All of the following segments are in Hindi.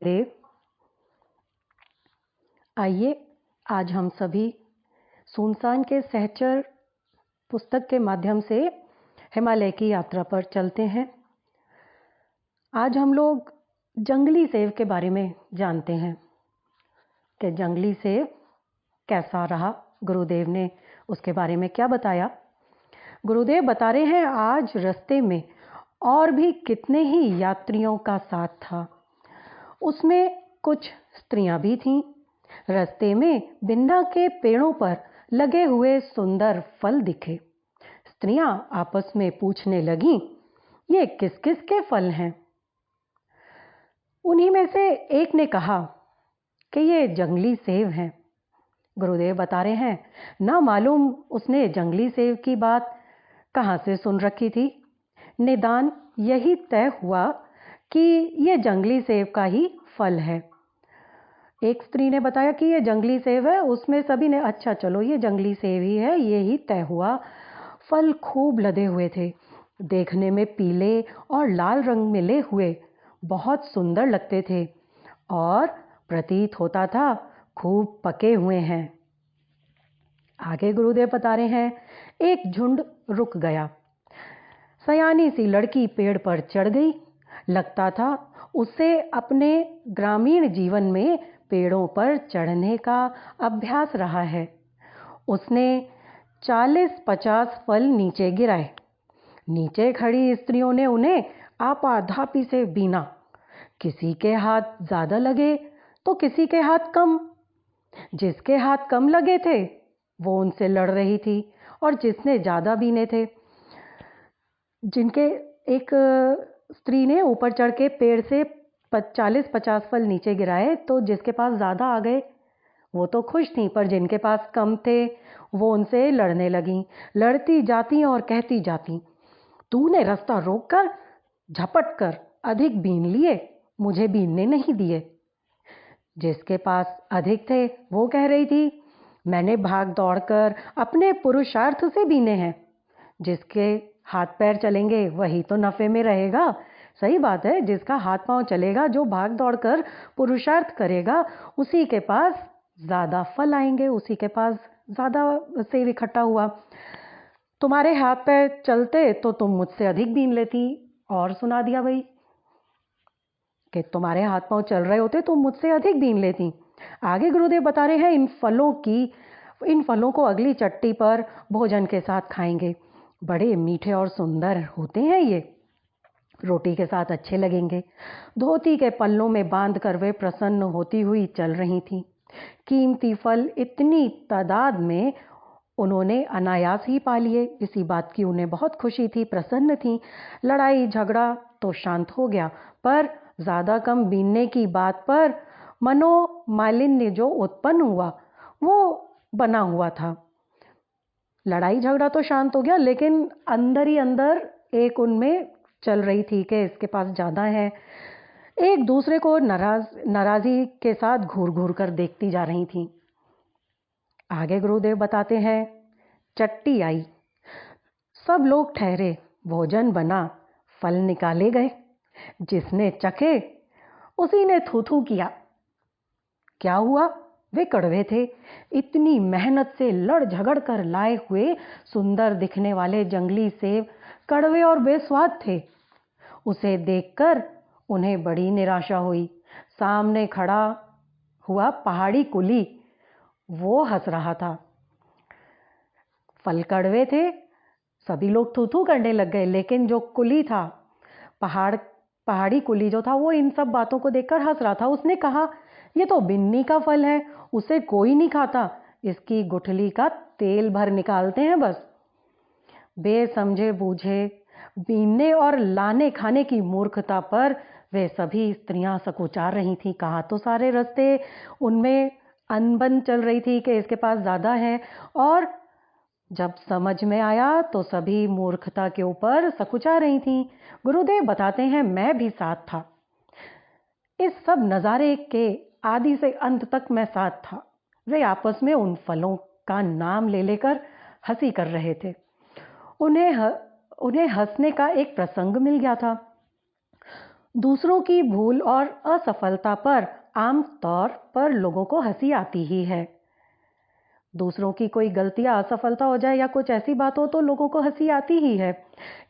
देव, आइए आज हम सभी सुनसान के सहचर पुस्तक के माध्यम से हिमालय की यात्रा पर चलते हैं। आज हम लोग जंगली सेब के बारे में जानते हैं कि जंगली सेब कैसा रहा, गुरुदेव ने उसके बारे में क्या बताया। गुरुदेव बता रहे हैं आज रास्ते में और भी कितने ही यात्रियों का साथ था, उसमें कुछ स्त्रियां भी थीं। रास्ते में बिन्ना के पेड़ों पर लगे हुए सुंदर फल दिखे। स्त्रियां आपस में पूछने लगीं, ये किस किस के फल हैं? उन्हीं में से एक ने कहा कि ये जंगली सेब हैं। गुरुदेव बता रहे हैं, ना मालूम उसने जंगली सेब की बात कहाँ से सुन रखी थी। निदान यही तय हुआ कि ये जंगली सेब का ही फल है। एक स्त्री ने बताया कि ये जंगली सेब है, उसमें सभी ने अच्छा चलो ये जंगली सेब ही है, ये ही तय हुआ। फल खूब लदे हुए थे, देखने में पीले और लाल रंग मिले हुए बहुत सुंदर लगते थे और प्रतीत होता था खूब पके हुए हैं। आगे गुरुदेव बता रहे हैं, एक झुंड रुक गया। सयानी सी लड़की पेड़ पर चढ़ गई। लगता था उसे अपने ग्रामीण जीवन में पेड़ों पर चढ़ने का अभ्यास रहा है। उसने 40-50 फल नीचे गिराए। नीचे खड़ी स्त्रियों ने उन्हें आपाधापी से बीना। किसी के हाथ ज्यादा लगे तो किसी के हाथ कम। जिसके हाथ कम लगे थे वो उनसे लड़ रही थी और जिसने ज्यादा बीने थे, जिनके एक स्त्री ने ऊपर चढ़ के पेड़ से 40-50 फल नीचे गिराए, तो जिसके पास ज़्यादा आ गए वो तो खुश थी, पर जिनके पास कम थे वो उनसे लड़ने लगीं। लड़ती जाती और कहती जाती, तूने रास्ता रोक कर झपट कर अधिक बीन लिए, मुझे बीनने नहीं दिए। जिसके पास अधिक थे वो कह रही थी, मैंने भाग दौड़ कर अपने पुरुषार्थ से बीने हैं। जिसके हाथ पैर चलेंगे वही तो नफे में रहेगा। सही बात है, जिसका हाथ पांव चलेगा, जो भाग दौड़ कर पुरुषार्थ करेगा, उसी के पास ज्यादा फल आएंगे, उसी के पास ज्यादा सेब इकट्ठा हुआ। तुम्हारे हाथ पैर चलते तो तुम मुझसे अधिक बीन लेती। और सुना दिया भाई कि तुम्हारे हाथ पांव चल रहे होते तो मुझसे अधिक बीन लेती। आगे गुरुदेव बता रहे हैं, इन फलों को अगली चट्टी पर भोजन के साथ खाएंगे। बड़े मीठे और सुंदर होते हैं ये, रोटी के साथ अच्छे लगेंगे। धोती के पल्लों में बांध कर वे प्रसन्न होती हुई चल रही थीं। कीमती फल इतनी तादाद में उन्होंने अनायास ही पा लिए। इसी बात की उन्हें बहुत खुशी थी, प्रसन्न थी। लड़ाई झगड़ा तो शांत हो गया, पर ज्यादा कम बीनने की बात पर मनोमालिन्य जो उत्पन्न हुआ वो बना हुआ था। लड़ाई झगड़ा तो शांत हो गया, लेकिन अंदर ही अंदर एक उनमें चल रही थी कि इसके पास ज्यादा है। एक दूसरे को नाराजी के साथ घूर घूर कर देखती जा रही थी। आगे गुरुदेव बताते हैं, चट्टी आई, सब लोग ठहरे, भोजन बना, फल निकाले गए। जिसने चखे उसी ने थू थू किया। क्या हुआ? वे कड़वे थे। इतनी मेहनत से लड़ झगड़ कर लाए हुए सुंदर दिखने वाले जंगली सेब कड़वे और बेस्वाद थे। उसे देखकर उन्हें बड़ी निराशा हुई। सामने खड़ा हुआ पहाड़ी कुली वो हंस रहा था। फल कड़वे थे, सभी लोग थू थू करने लग गए, लेकिन जो कुली था, पहाड़ी कुली जो था, वो इन सब बातों को देखकर हंस रहा था। उसने कहा, ये तो बिन्नी का फल है, उसे कोई नहीं खाता, इसकी गुठली का तेल भर निकालते हैं बस। बेसमझे बूझे बीनने और लाने खाने की मूर्खता पर वे सभी स्त्रियां सकुचार रही थीं। कहा तो सारे रास्ते उनमें अनबन चल रही थी कि इसके पास ज्यादा है, और जब समझ में आया तो सभी मूर्खता के ऊपर सकुचा रही थीं। गुरुदेव बताते हैं, मैं भी साथ था। इस सब नज़ारे के आदि से अंत तक मैं साथ था। वे आपस में उन फलों का नाम ले लेकर हंसी कर रहे थे। उन्हें हंसने का एक प्रसंग मिल गया था। दूसरों की भूल और असफलता पर आम तौर पर लोगों को हंसी आती ही है। दूसरों की कोई गलती या असफलता हो जाए या कुछ ऐसी बात हो तो लोगों को हंसी आती ही है।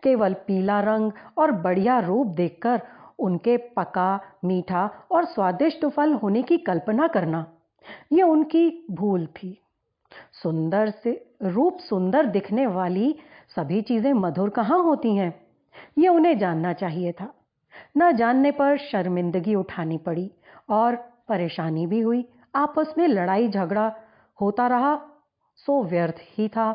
केवल पीला रंग और बढ़िया रूप देखकर उनके पका, मीठा और स्वादिष्ट फल होने की कल्पना करना, ये उनकी भूल थी। सुंदर से रूप सुंदर दिखने वाली सभी चीजें मधुर कहाँ होती हैं, ये उन्हें जानना चाहिए था। न जानने पर शर्मिंदगी उठानी पड़ी और परेशानी भी हुई। आपस में लड़ाई झगड़ा होता रहा, सो व्यर्थ ही था।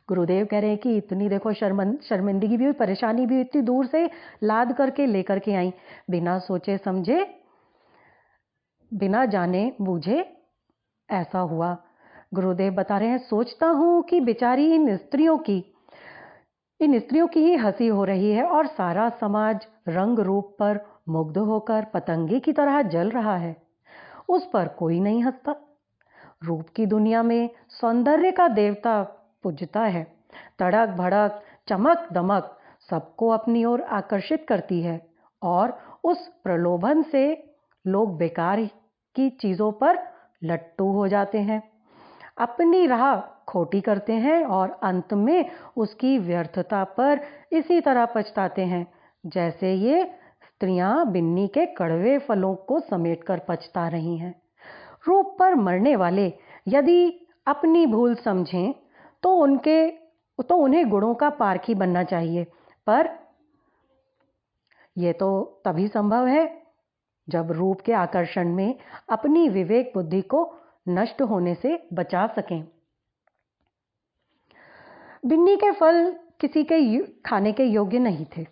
गुरुदेव कह रहे हैं कि इतनी देखो शर्मिंदगी भी हुई, परेशानी भी इतनी दूर से लाद करके लेकर के आई, बिना सोचे समझे, बिना जाने बूझे ऐसा हुआ। गुरुदेव बता रहे हैं, सोचता हूं कि बेचारी इन स्त्रियों की ही हंसी हो रही है और सारा समाज रंग रूप पर मुग्ध होकर पतंगे की तरह जल रहा है। उस पर कोई नहीं हंसता। रूप की दुनिया में सौंदर्य का देवता पूजता है। तड़क भड़क, चमक दमक सबको अपनी ओर आकर्षित करती है और उस प्रलोभन से लोग बेकार की चीजों पर लट्टू हो जाते हैं, अपनी राह खोटी करते हैं और अंत में उसकी व्यर्थता पर इसी तरह पछताते हैं जैसे ये स्त्रियां बिन्नी के कड़वे फलों को समेटकर पछता रही हैं। रूप पर मरने वाले यदि अपनी भूल समझें तो उन्हें गुणों का पारखी बनना चाहिए, पर यह तो तभी संभव है जब रूप के आकर्षण में अपनी विवेक बुद्धि को नष्ट होने से बचा सकें। बिन्नी के फल किसी के खाने के योग्य नहीं थे,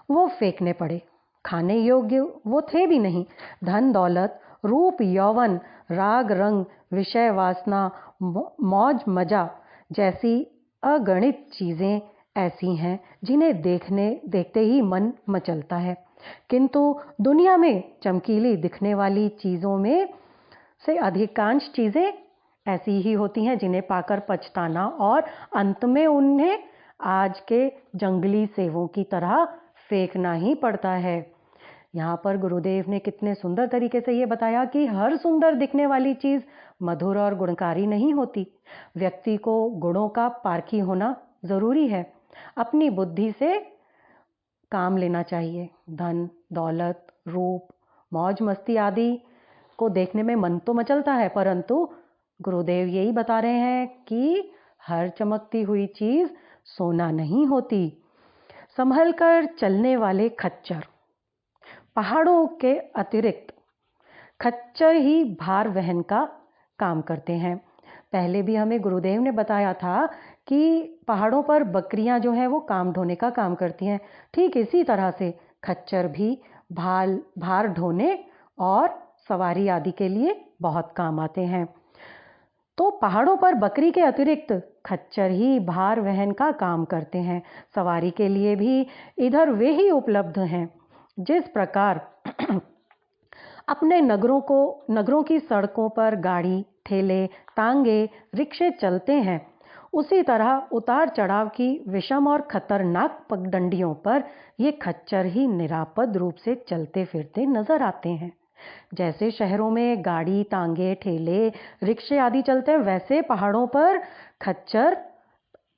वो फेंकने पड़े। खाने योग्य वो थे भी नहीं। धन दौलत, रूप यौवन, राग रंग, विषय वासना, मौज मजा जैसी अगणित चीजें ऐसी हैं जिन्हें देखते ही मन मचलता है, किंतु दुनिया में चमकीली दिखने वाली चीजों में से अधिकांश चीजें ऐसी ही होती हैं जिन्हें पाकर पछताना और अंत में उन्हें आज के जंगली सेवों की तरह फेंकना ही पड़ता है। यहाँ पर गुरुदेव ने कितने सुंदर तरीके से ये बताया कि हर सुंदर दिखने वाली चीज मधुर और गुणकारी नहीं होती। व्यक्ति को गुणों का पारखी होना जरूरी है। अपनी बुद्धि से काम लेना चाहिए। धन दौलत, रूप, मौज मस्ती आदि को देखने में मन तो मचलता है, परंतु गुरुदेव यही बता रहे हैं कि हर चमकती हुई चीज सोना नहीं होती। संभल कर चलने वाले खच्चर, पहाड़ों के अतिरिक्त खच्चर ही भार वहन का काम करते हैं। पहले भी हमें गुरुदेव ने बताया था कि पहाड़ों पर बकरियां जो हैं वो काम ढोने का काम करती हैं। ठीक इसी तरह से खच्चर भी भार ढोने और सवारी आदि के लिए बहुत काम आते हैं। तो पहाड़ों पर बकरी के अतिरिक्त खच्चर ही भार वहन का काम करते हैं। सवारी के लिए भी इधर वे ही उपलब्ध हैं। जिस प्रकार अपने नगरों की सड़कों पर गाड़ी, ठेले, तांगे, रिक्शे चलते हैं, उसी तरह उतार चढ़ाव की विषम और खतरनाक पगडंडियों पर ये खच्चर ही निरापद रूप से चलते फिरते नजर आते हैं। जैसे शहरों में गाड़ी, तांगे, ठेले, रिक्शे आदि चलते हैं, वैसे पहाड़ों पर खच्चर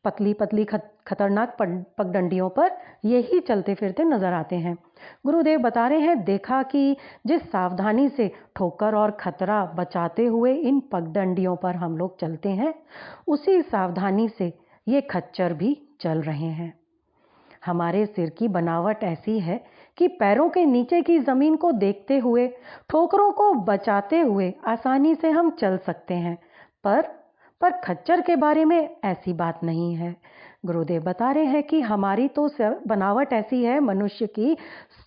पतली पतली खतरनाक पगडंडियों पर यही चलते फिरते नजर आते हैं। गुरुदेव बता रहे हैं, देखा कि जिस सावधानी से ठोकर और खतरा बचाते हुए इन पगडंडियों पर हम लोग चलते हैं, उसी सावधानी से ये खच्चर भी चल रहे हैं। हमारे सिर की बनावट ऐसी है कि पैरों के नीचे की जमीन को देखते हुए, ठोकरों को बचाते हुए आसानी से हम चल सकते हैं, पर खच्चर के बारे में ऐसी बात नहीं है। गुरुदेव बता रहे हैं कि हमारी तो बनावट ऐसी है, मनुष्य की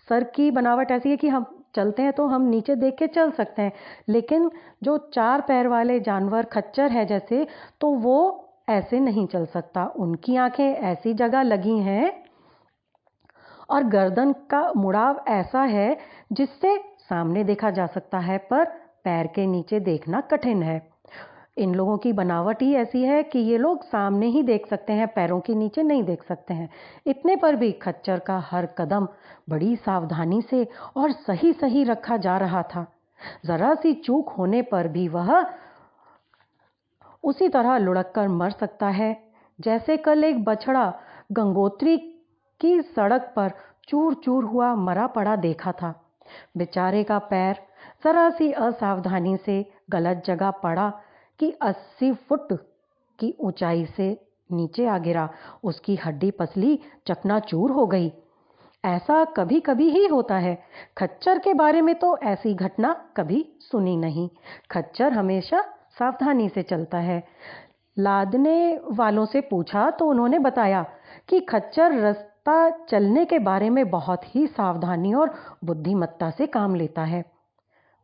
सर की बनावट ऐसी है कि हम चलते हैं तो हम नीचे देख के चल सकते हैं, लेकिन जो 4 पैर वाले जानवर खच्चर है जैसे, तो वो ऐसे नहीं चल सकता। उनकी आंखें ऐसी जगह लगी हैं और गर्दन का मुड़ाव ऐसा है जिससे सामने देखा जा सकता है, पर पैर के नीचे देखना कठिन है। इन लोगों की बनावट ही ऐसी है कि ये लोग सामने ही देख सकते हैं, पैरों के नीचे नहीं देख सकते हैं। इतने पर भी खच्चर का हर कदम बड़ी सावधानी से और सही सही रखा जा रहा था। जरा सी चूक होने पर भी वह उसी तरह लुढ़क कर मर सकता है जैसे कल एक बछड़ा गंगोत्री की सड़क पर चूर चूर हुआ मरा पड़ा देखा था। बेचारे का पैर जरा सी असावधानी से गलत जगह पड़ा कि 80 फुट की ऊंचाई से नीचे आ गिरा। उसकी हड्डी पसली चकनाचूर हो गई। ऐसा कभी कभी ही होता है। खच्चर के बारे में तो ऐसी घटना कभी सुनी नहीं। खच्चर हमेशा सावधानी से चलता है। लादने वालों से पूछा तो उन्होंने बताया कि खच्चर रास्ता चलने के बारे में बहुत ही सावधानी और बुद्धिमत्ता से काम लेता है।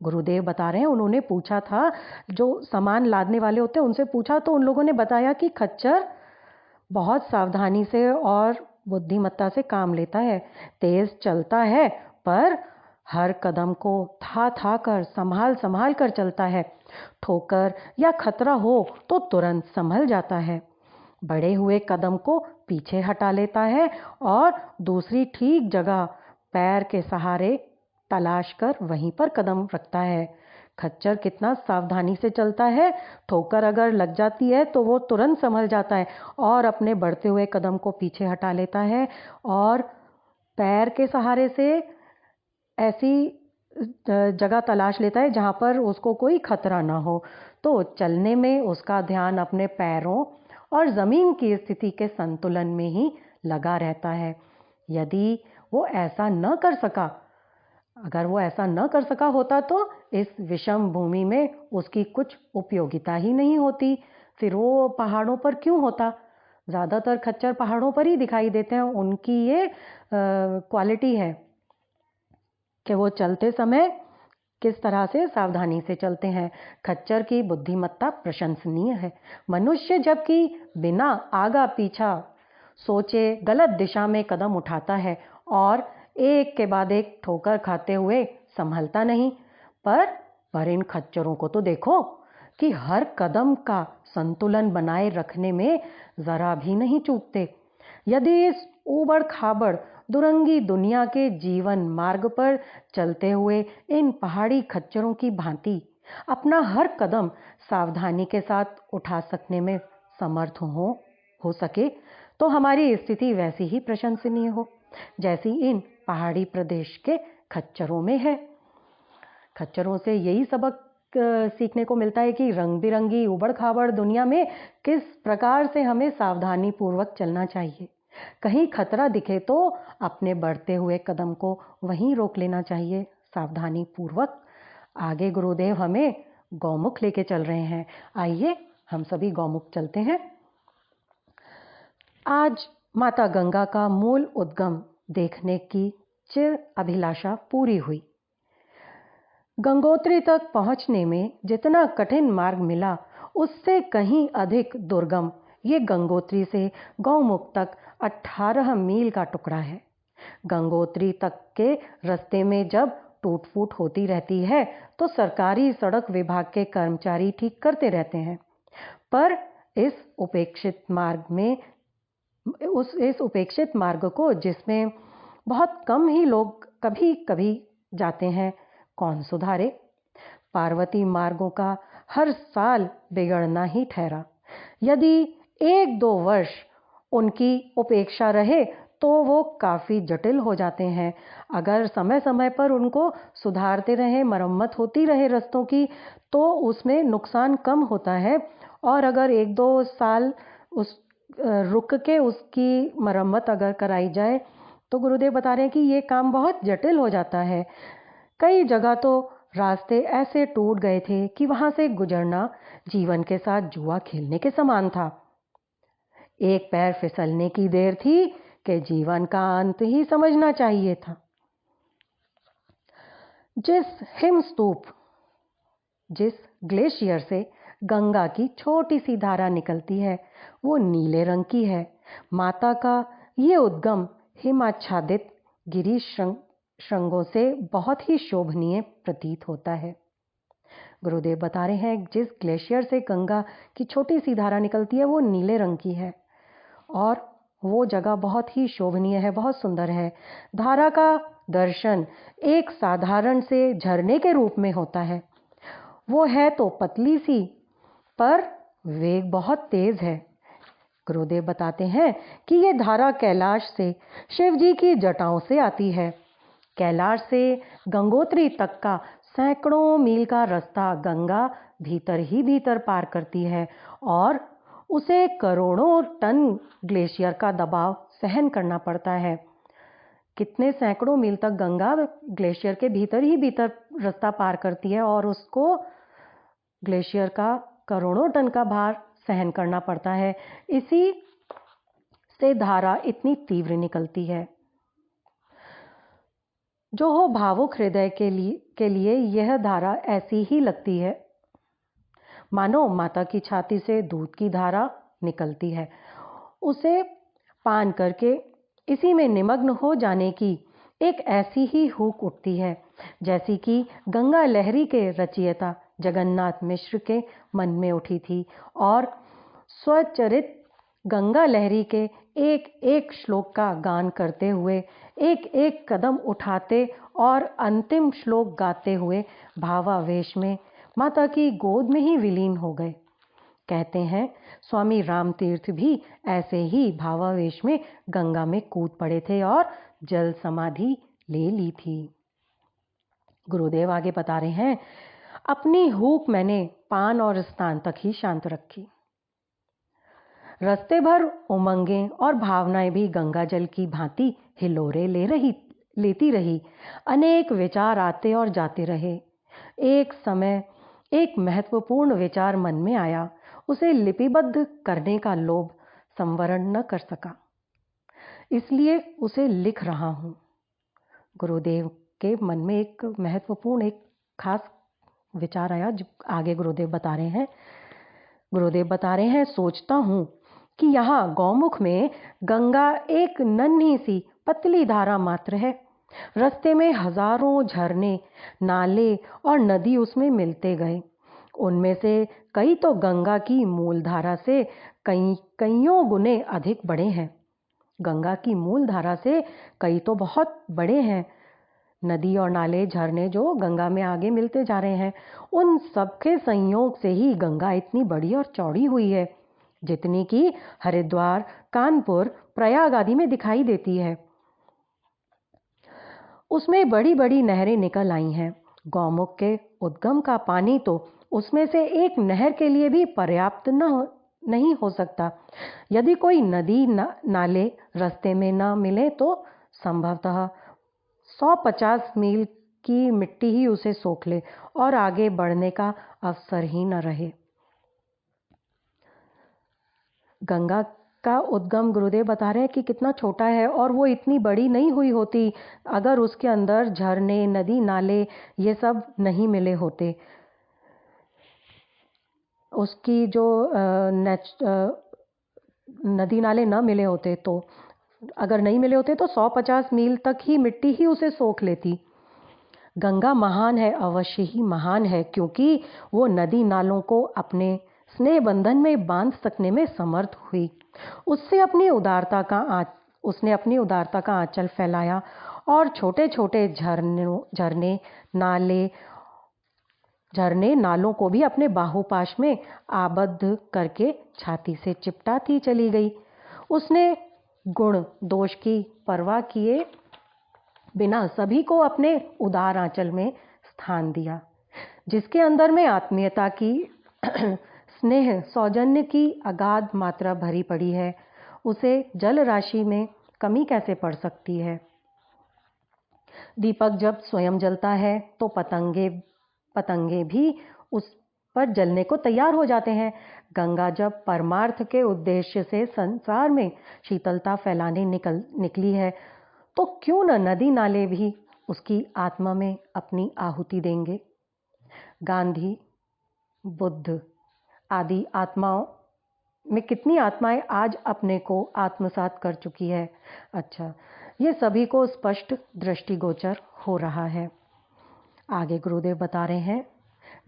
गुरुदेव बता रहे हैं, उन्होंने पूछा था, जो सामान लादने वाले होते हैं उनसे पूछा तो उन लोगों ने बताया कि खच्चर बहुत सावधानी से और बुद्धिमत्ता से काम लेता है। तेज चलता है पर हर कदम को था था कर संभाल संभाल कर चलता है। ठोकर या खतरा हो तो तुरंत संभल जाता है। बढ़े हुए कदम को पीछे हटा लेता है और दूसरी ठीक जगह पैर के सहारे तलाश कर वहीं पर कदम रखता है। खच्चर कितना सावधानी से चलता है। ठोकर अगर लग जाती है तो वो तुरंत संभल जाता है और अपने बढ़ते हुए कदम को पीछे हटा लेता है और पैर के सहारे से ऐसी जगह तलाश लेता है जहाँ पर उसको कोई खतरा ना हो। तो चलने में उसका ध्यान अपने पैरों और ज़मीन की स्थिति के संतुलन में ही लगा रहता है। यदि वो ऐसा न कर सका अगर वो ऐसा न कर सका होता तो इस विषम भूमि में उसकी कुछ उपयोगिता ही नहीं होती। फिर वो पहाड़ों पर क्यों होता? ज़्यादातर खच्चर पहाड़ों पर ही दिखाई देते हैं। उनकी ये क्वालिटी है कि वो चलते समय किस तरह से सावधानी से चलते हैं। खच्चर की बुद्धिमत्ता प्रशंसनीय है। मनुष्य जबकि बिना आगा पीछा सोचे गलत दिशा में कदम उठाता है और एक के बाद एक ठोकर खाते हुए संभलता नहीं। पर इन खच्चरों को तो देखो कि हर कदम का संतुलन बनाए रखने में जरा भी नहीं चूकते। यदि इस ऊबड़ खाबड़ दुरंगी दुनिया के जीवन मार्ग पर चलते हुए इन पहाड़ी खच्चरों की भांति अपना हर कदम सावधानी के साथ उठा सकने में समर्थ हो सके तो हमारी स्थिति वैसी ही प्रशंसनीय हो जैसी इन पहाड़ी प्रदेश के खच्चरों में है। खच्चरों से यही सबक सीखने को मिलता है कि रंग बिरंगी उबड़ खाबड़ दुनिया में किस प्रकार से हमें सावधानी पूर्वक चलना चाहिए। कहीं खतरा दिखे तो अपने बढ़ते हुए कदम को वहीं रोक लेना चाहिए सावधानी पूर्वक। आगे गुरुदेव हमें गौमुख लेके चल रहे हैं। आइए हम सभी गौमुख चलते हैं। आज माता गंगा का मूल उद्गम देखने की चिर अभिलाषा पूरी हुई। गंगोत्री तक पहुंचने में जितना कठिन मार्ग मिला उससे कहीं अधिक दुर्गम ये गंगोत्री से गौमुख तक 18 मील का टुकड़ा है। गंगोत्री तक के रास्ते में जब टूट फूट होती रहती है तो सरकारी सड़क विभाग के कर्मचारी ठीक करते रहते हैं। पर इस उपेक्षित मार्ग को जिसमें बहुत कम ही लोग कभी कभी जाते हैं, कौन सुधारे? पार्वती मार्गों का हर साल बिगड़ना ही ठहरा। यदि 1-2 वर्ष उनकी उपेक्षा रहे तो वो काफ़ी जटिल हो जाते हैं। अगर समय समय पर उनको सुधारते रहे, मरम्मत होती रहे रास्तों की, तो उसमें नुकसान कम होता है। और अगर 1-2 साल रुक के उसकी मरम्मत अगर कराई जाए तो गुरुदेव बता रहे हैं कि ये काम बहुत जटिल हो जाता है। कई जगह तो रास्ते ऐसे टूट गए थे कि वहां से गुजरना जीवन के साथ जुआ खेलने के समान था। एक पैर फिसलने की देर थी कि जीवन का अंत ही समझना चाहिए था। जिस ग्लेशियर से गंगा की छोटी सी धारा निकलती है वो नीले रंग की है। माता का ये उद्गम हिमाच्छादित गिरी श्रृंगों से बहुत ही शोभनीय प्रतीत होता है। गुरुदेव बता रहे हैं जिस ग्लेशियर से गंगा की छोटी सी धारा निकलती है वो नीले रंग की है और वो जगह बहुत ही शोभनीय है, बहुत सुंदर है। धारा का दर्शन एक साधारण से झरने के रूप में होता है। वो है तो पतली सी, पर वेग बहुत तेज है। गुरुदेव बताते हैं कि ये धारा कैलाश से शिव जी की जटाओं से आती है। कैलाश से गंगोत्री तक का सैकड़ों मील का रास्ता गंगा भीतर ही भीतर पार करती है और उसे करोड़ों टन ग्लेशियर का दबाव सहन करना पड़ता है। कितने सैकड़ों मील तक गंगा ग्लेशियर के भीतर ही भीतर रास्ता पार करती है और उसको ग्लेशियर का करोड़ों टन का भार सहन करना पड़ता है। इसी से धारा इतनी तीव्र निकलती है। जो हो भावुक हृदय के लिए यह धारा ऐसी ही लगती है मानो माता की छाती से दूध की धारा निकलती है। उसे पान करके इसी में निमग्न हो जाने की एक ऐसी ही हुक उठती है जैसी कि गंगा लहरी के रचयिता जगन्नाथ मिश्र के मन में उठी थी और स्वचरित गंगा लहरी के एक एक श्लोक का गान करते हुए, एक एक कदम उठाते और अंतिम श्लोक गाते हुए भावावेश में माता की गोद में ही विलीन हो गए। कहते हैं स्वामी रामतीर्थ भी ऐसे ही भावावेश में गंगा में कूद पड़े थे और जल समाधि ले ली थी। गुरुदेव आगे बता रहे हैं, अपनी हुक मैंने पान और स्थान तक ही शांत रखी। रस्ते भर उमंगें और भावनाएं भी गंगा जल की भांति हिलोरे लेती रही। अनेक विचार आते और जाते रहे। एक समय एक महत्वपूर्ण विचार मन में आया। उसे लिपिबद्ध करने का लोभ संवरण न कर सका, इसलिए उसे लिख रहा हूं। गुरुदेव के मन में एक महत्वपूर्ण, एक खास विचार आया। आगे गुरुदेव बता रहे हैं, सोचता हूं कि यहाँ गौमुख में गंगा एक नन्ही सी पतली धारा मात्र है। रास्ते में हजारों झरने, नाले और नदी उसमें मिलते गए। उनमें से कई तो गंगा की मूल धारा से कईयों गुने अधिक बड़े हैं। गंगा की मूल धारा से कई तो बहुत बड़े हैं। नदी और नाले, झरने जो गंगा में आगे मिलते जा रहे हैं, उन सबके संयोग से ही गंगा इतनी बड़ी और चौड़ी हुई है, जितनी कि हरिद्वार, कानपुर, प्रयाग आदि में दिखाई देती है। उसमें बड़ी बड़ी नहरें निकल आई हैं। गौमुख के उद्गम का पानी तो उसमें से एक नहर के लिए भी पर्याप्त नहीं हो सकता। यदि कोई नदी नाले रास्ते में न मिले तो संभवतः 150 मील की मिट्टी ही उसे सोख ले और आगे बढ़ने का अवसर ही न रहे। गंगा का उद्गम गुरुदेव बता रहे हैं कि कितना छोटा है और वो इतनी बड़ी नहीं हुई होती अगर उसके अंदर झरने, नदी, नाले ये सब नहीं मिले होते। उसकी जो नदी नाले न मिले होते तो, अगर नहीं मिले होते तो 150 मील तक ही मिट्टी ही उसे सोख लेती। गंगा महान है, अवश्य ही महान है, क्योंकि वो नदी नालों को अपने स्नेह बंधन में बांध सकने में समर्थ हुई। उसने अपनी उदारता का आंचल फैलाया और छोटे छोटे झरने नालों को भी अपने बाहुपाश में आबद्ध करके छाती से चिपटाती चली गई। उसने गुण दोष की परवाह किए बिना सभी को अपने उदार आंचल में स्थान दिया। जिसके अंदर में आत्मीयता की स्नेह, सौजन्य की अगाध मात्रा भरी पड़ी है, उसे जल राशि में कमी कैसे पड़ सकती है। दीपक जब स्वयं जलता है तो पतंगे भी उस पर जलने को तैयार हो जाते हैं। गंगा जब परमार्थ के उद्देश्य से संसार में शीतलता फैलाने निकली है तो क्यों न नदी नाले भी उसकी आत्मा में अपनी आहुति देंगे। गांधी, बुद्ध आदि आत्माओं में कितनी आत्माएं आज अपने को आत्मसात कर चुकी है। अच्छा, ये सभी को स्पष्ट दृष्टिगोचर हो रहा है। आगे गुरुदेव बता रहे हैं,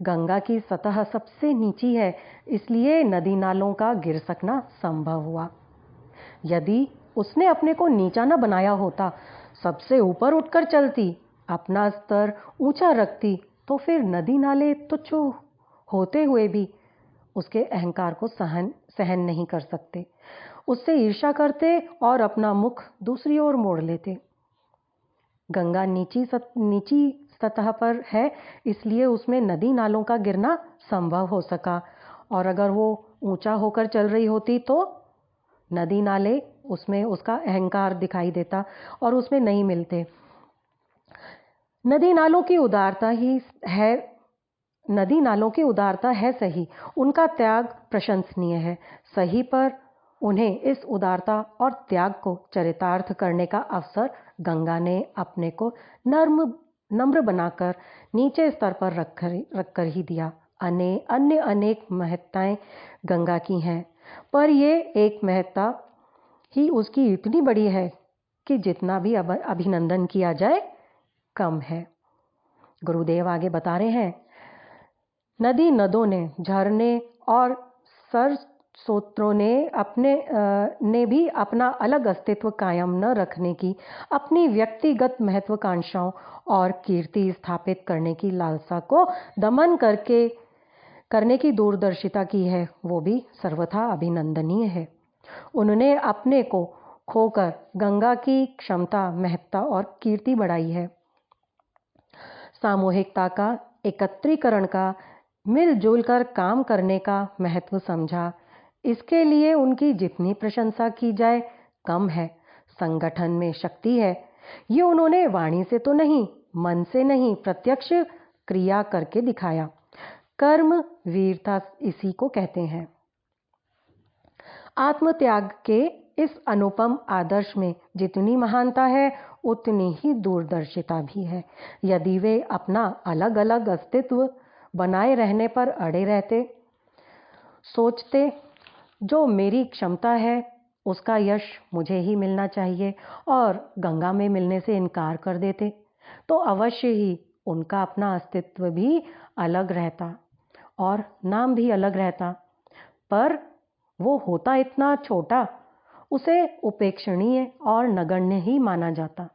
गंगा की सतह सबसे नीची है, इसलिए नदी नालों का गिर सकना संभव हुआ। यदि उसने अपने को नीचा न बनाया होता, सबसे ऊपर उठकर चलती, अपना स्तर ऊंचा रखती, तो फिर नदी नाले तुच्छ होते हुए भी उसके अहंकार को सहन नहीं कर सकते, उससे ईर्ष्या करते और अपना मुख दूसरी ओर मोड़ लेते। गंगा नीची सतह पर है, इसलिए उसमें नदी नालों का गिरना संभव हो सका, और अगर वो ऊंचा होकर चल रही होती तो नदी नाले उसमें उसका अहंकार दिखाई देता और उसमें नहीं मिलते। नदी नालों की उदारता है सही, उनका त्याग प्रशंसनीय है सही, पर उन्हें इस उदारता और त्याग को चरितार्थ करने का अवसर गंगा ने अपने को नम्र बनाकर नीचे स्तर पर रखकर ही दिया। अन्य अनेक महत्ताएं गंगा की हैं, पर ये एक महत्ता ही उसकी इतनी बड़ी है कि जितना भी अभिनंदन किया जाए कम है। गुरुदेव आगे बता रहे हैं, नदी नदों ने, झरने और सरस्रोतों ने भी अपना अलग अस्तित्व कायम न रखने की, अपनी व्यक्तिगत महत्वाकांक्षाओं और कीर्ति स्थापित करने की लालसा को दमन करने की दूरदर्शिता की है, वो भी सर्वथा अभिनंदनीय है। उन्होंने अपने को खोकर गंगा की क्षमता, महत्ता और कीर्ति बढ़ाई है। सामूहिकता का, एकत्रीकरण का, मिलजुल कर काम करने का महत्व समझा। इसके लिए उनकी जितनी प्रशंसा की जाए कम है। संगठन में शक्ति है, ये उन्होंने वाणी से तो नहीं, मन से नहीं, प्रत्यक्ष क्रिया करके दिखाया। कर्म वीरता इसी को कहते हैं। आत्मत्याग के इस अनुपम आदर्श में जितनी महानता है, उतनी ही दूरदर्शिता भी है। यदि वे अपना अलग अलग अस्तित्व बनाए रहने पर अड़े रहते, सोचते जो मेरी क्षमता है उसका यश मुझे ही मिलना चाहिए, और गंगा में मिलने से इनकार कर देते, तो अवश्य ही उनका अपना अस्तित्व भी अलग रहता और नाम भी अलग रहता, पर वो होता इतना छोटा, उसे उपेक्षणीय और नगण्य ही माना जाता।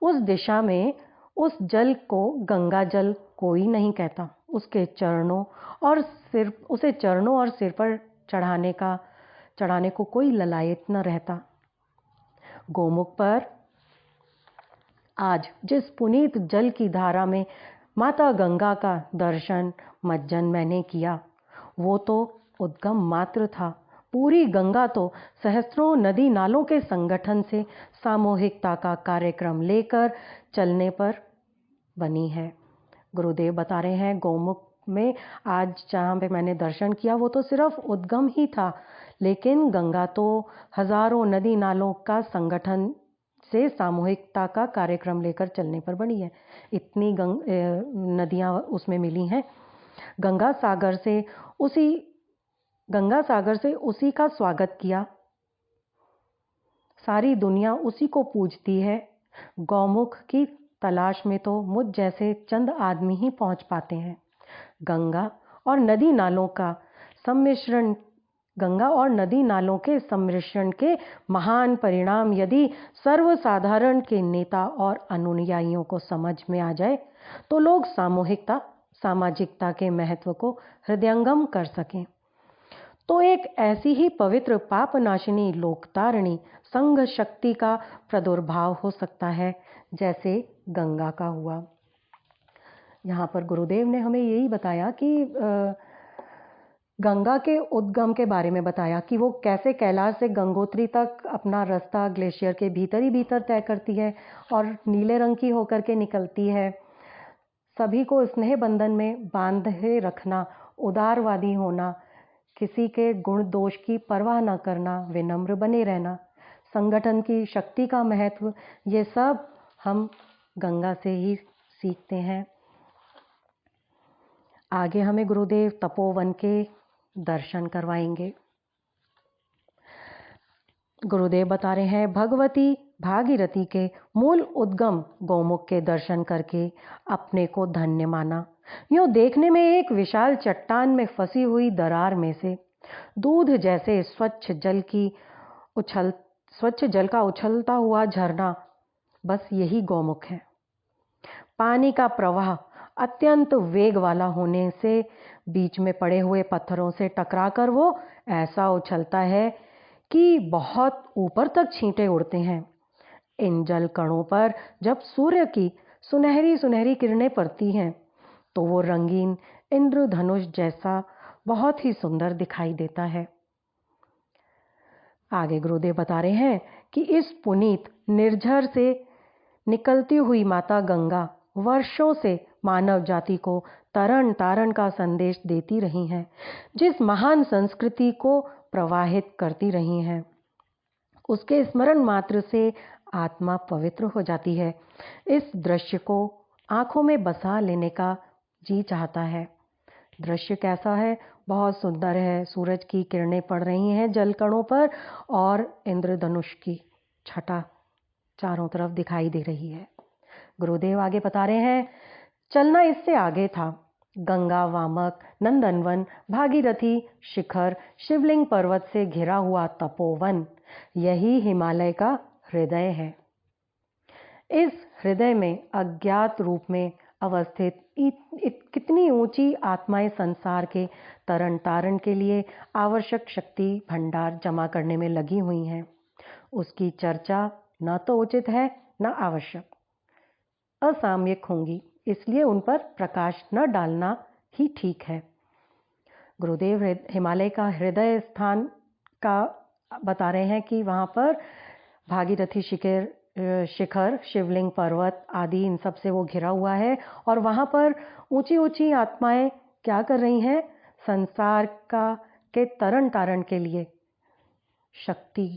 उस दिशा में उस जल को गंगा जल कोई नहीं कहता। उसे चरणों और सिर पर चढ़ाने को कोई ललायत न रहता। गोमुख पर आज जिस पुनीत जल की धारा में माता गंगा का दर्शन मज्जन मैंने किया, वो तो उद्गम मात्र था। पूरी गंगा तो सहस्त्रों नदी नालों के संगठन से सामूहिकता का कार्यक्रम लेकर चलने पर बनी है। गुरुदेव बता रहे हैं, गोमुख में आज जहाँ पे मैंने दर्शन किया वो तो सिर्फ उद्गम ही था, लेकिन गंगा तो हजारों नदी नालों का संगठन से सामूहिकता का कार्यक्रम लेकर चलने पर बनी है। इतनी नदियाँ उसमें मिली हैं। गंगा सागर से उसी का स्वागत किया। सारी दुनिया उसी को पूजती है। गौमुख की तलाश में तो मुझ जैसे चंद आदमी ही पहुंच पाते हैं। गंगा और नदी नालों के सम्मिश्रण के महान परिणाम यदि सर्वसाधारण के नेता और अनुयायियों को समझ में आ जाए, तो लोग सामाजिकता के महत्व को हृदयंगम कर सकें। तो एक ऐसी ही पवित्र पापनाशिनी लोकतारिणी संघ शक्ति का प्रादुर्भाव हो सकता है जैसे गंगा का हुआ। यहाँ पर गुरुदेव ने हमें यही बताया कि गंगा के उद्गम के बारे में बताया कि वो कैसे कैलाश से गंगोत्री तक अपना रास्ता ग्लेशियर के भीतर ही भीतर तय करती है और नीले रंग की होकर के निकलती है। सभी को स्नेह बंधन में बांधे रखना, उदारवादी होना, किसी के गुण दोष की परवाह न करना, विनम्र बने रहना, संगठन की शक्ति का महत्व, ये सब हम गंगा से ही सीखते हैं। आगे हमें गुरुदेव तपोवन के दर्शन करवाएंगे। गुरुदेव बता रहे हैं, भगवती भागीरथी के मूल उद्गम गोमुख के दर्शन करके अपने को धन्य माना। यूं देखने में एक विशाल चट्टान में फंसी हुई दरार में से दूध जैसे स्वच्छ जल का उछलता हुआ झरना, बस यही गौमुख है। पानी का प्रवाह अत्यंत वेग वाला होने से बीच में पड़े हुए पत्थरों से टकराकर वो ऐसा उछलता है कि बहुत ऊपर तक छींटे उड़ते हैं। इन जल कणों पर जब सूर्य की सुनहरी सुनहरी किरणें पड़ती हैं तो वो रंगीन इंद्रधनुष जैसा बहुत ही सुंदर दिखाई देता है। आगे गुरुदेव बता रहे हैं कि इस पुनीत निर्झर से निकलती हुई माता गंगा वर्षों से मानव जाति को तरण तारण का संदेश देती रही हैं, जिस महान संस्कृति को प्रवाहित करती रही हैं। उसके स्मरण मात्र से आत्मा पवित्र हो जाती है। इस दृश्य को आंखों में बसा लेने का जी चाहता है। दृश्य कैसा है? बहुत सुंदर है। सूरज की किरणें पड़ रही हैं जलकणों पर और इंद्रधनुष की छटा चारों तरफ दिखाई दे रही है। गुरुदेव आगे बता रहे हैं, चलना इससे आगे था। गंगा, वामक, नंदनवन, भागीरथी शिखर, शिवलिंग पर्वत से घिरा हुआ तपोवन, यही हिमालय का हृदय है। इस हृदय में अज्ञात रूप में अवस्थित कितनी ऊंची आत्माएं संसार के तरण तारण के लिए आवश्यक शक्ति भंडार जमा करने में लगी हुई हैं। उसकी चर्चा न तो उचित है न आवश्यक, असामयिक होंगी, इसलिए उन पर प्रकाश न डालना ही ठीक है। गुरुदेव हिमालय का हृदय स्थान का बता रहे हैं कि वहाँ पर भागीरथी शिखर, शिवलिंग पर्वत आदि इन सब से वो घिरा हुआ है और वहाँ पर ऊंची ऊंची आत्माएं क्या कर रही हैं? संसार के तरण तारण के लिए शक्ति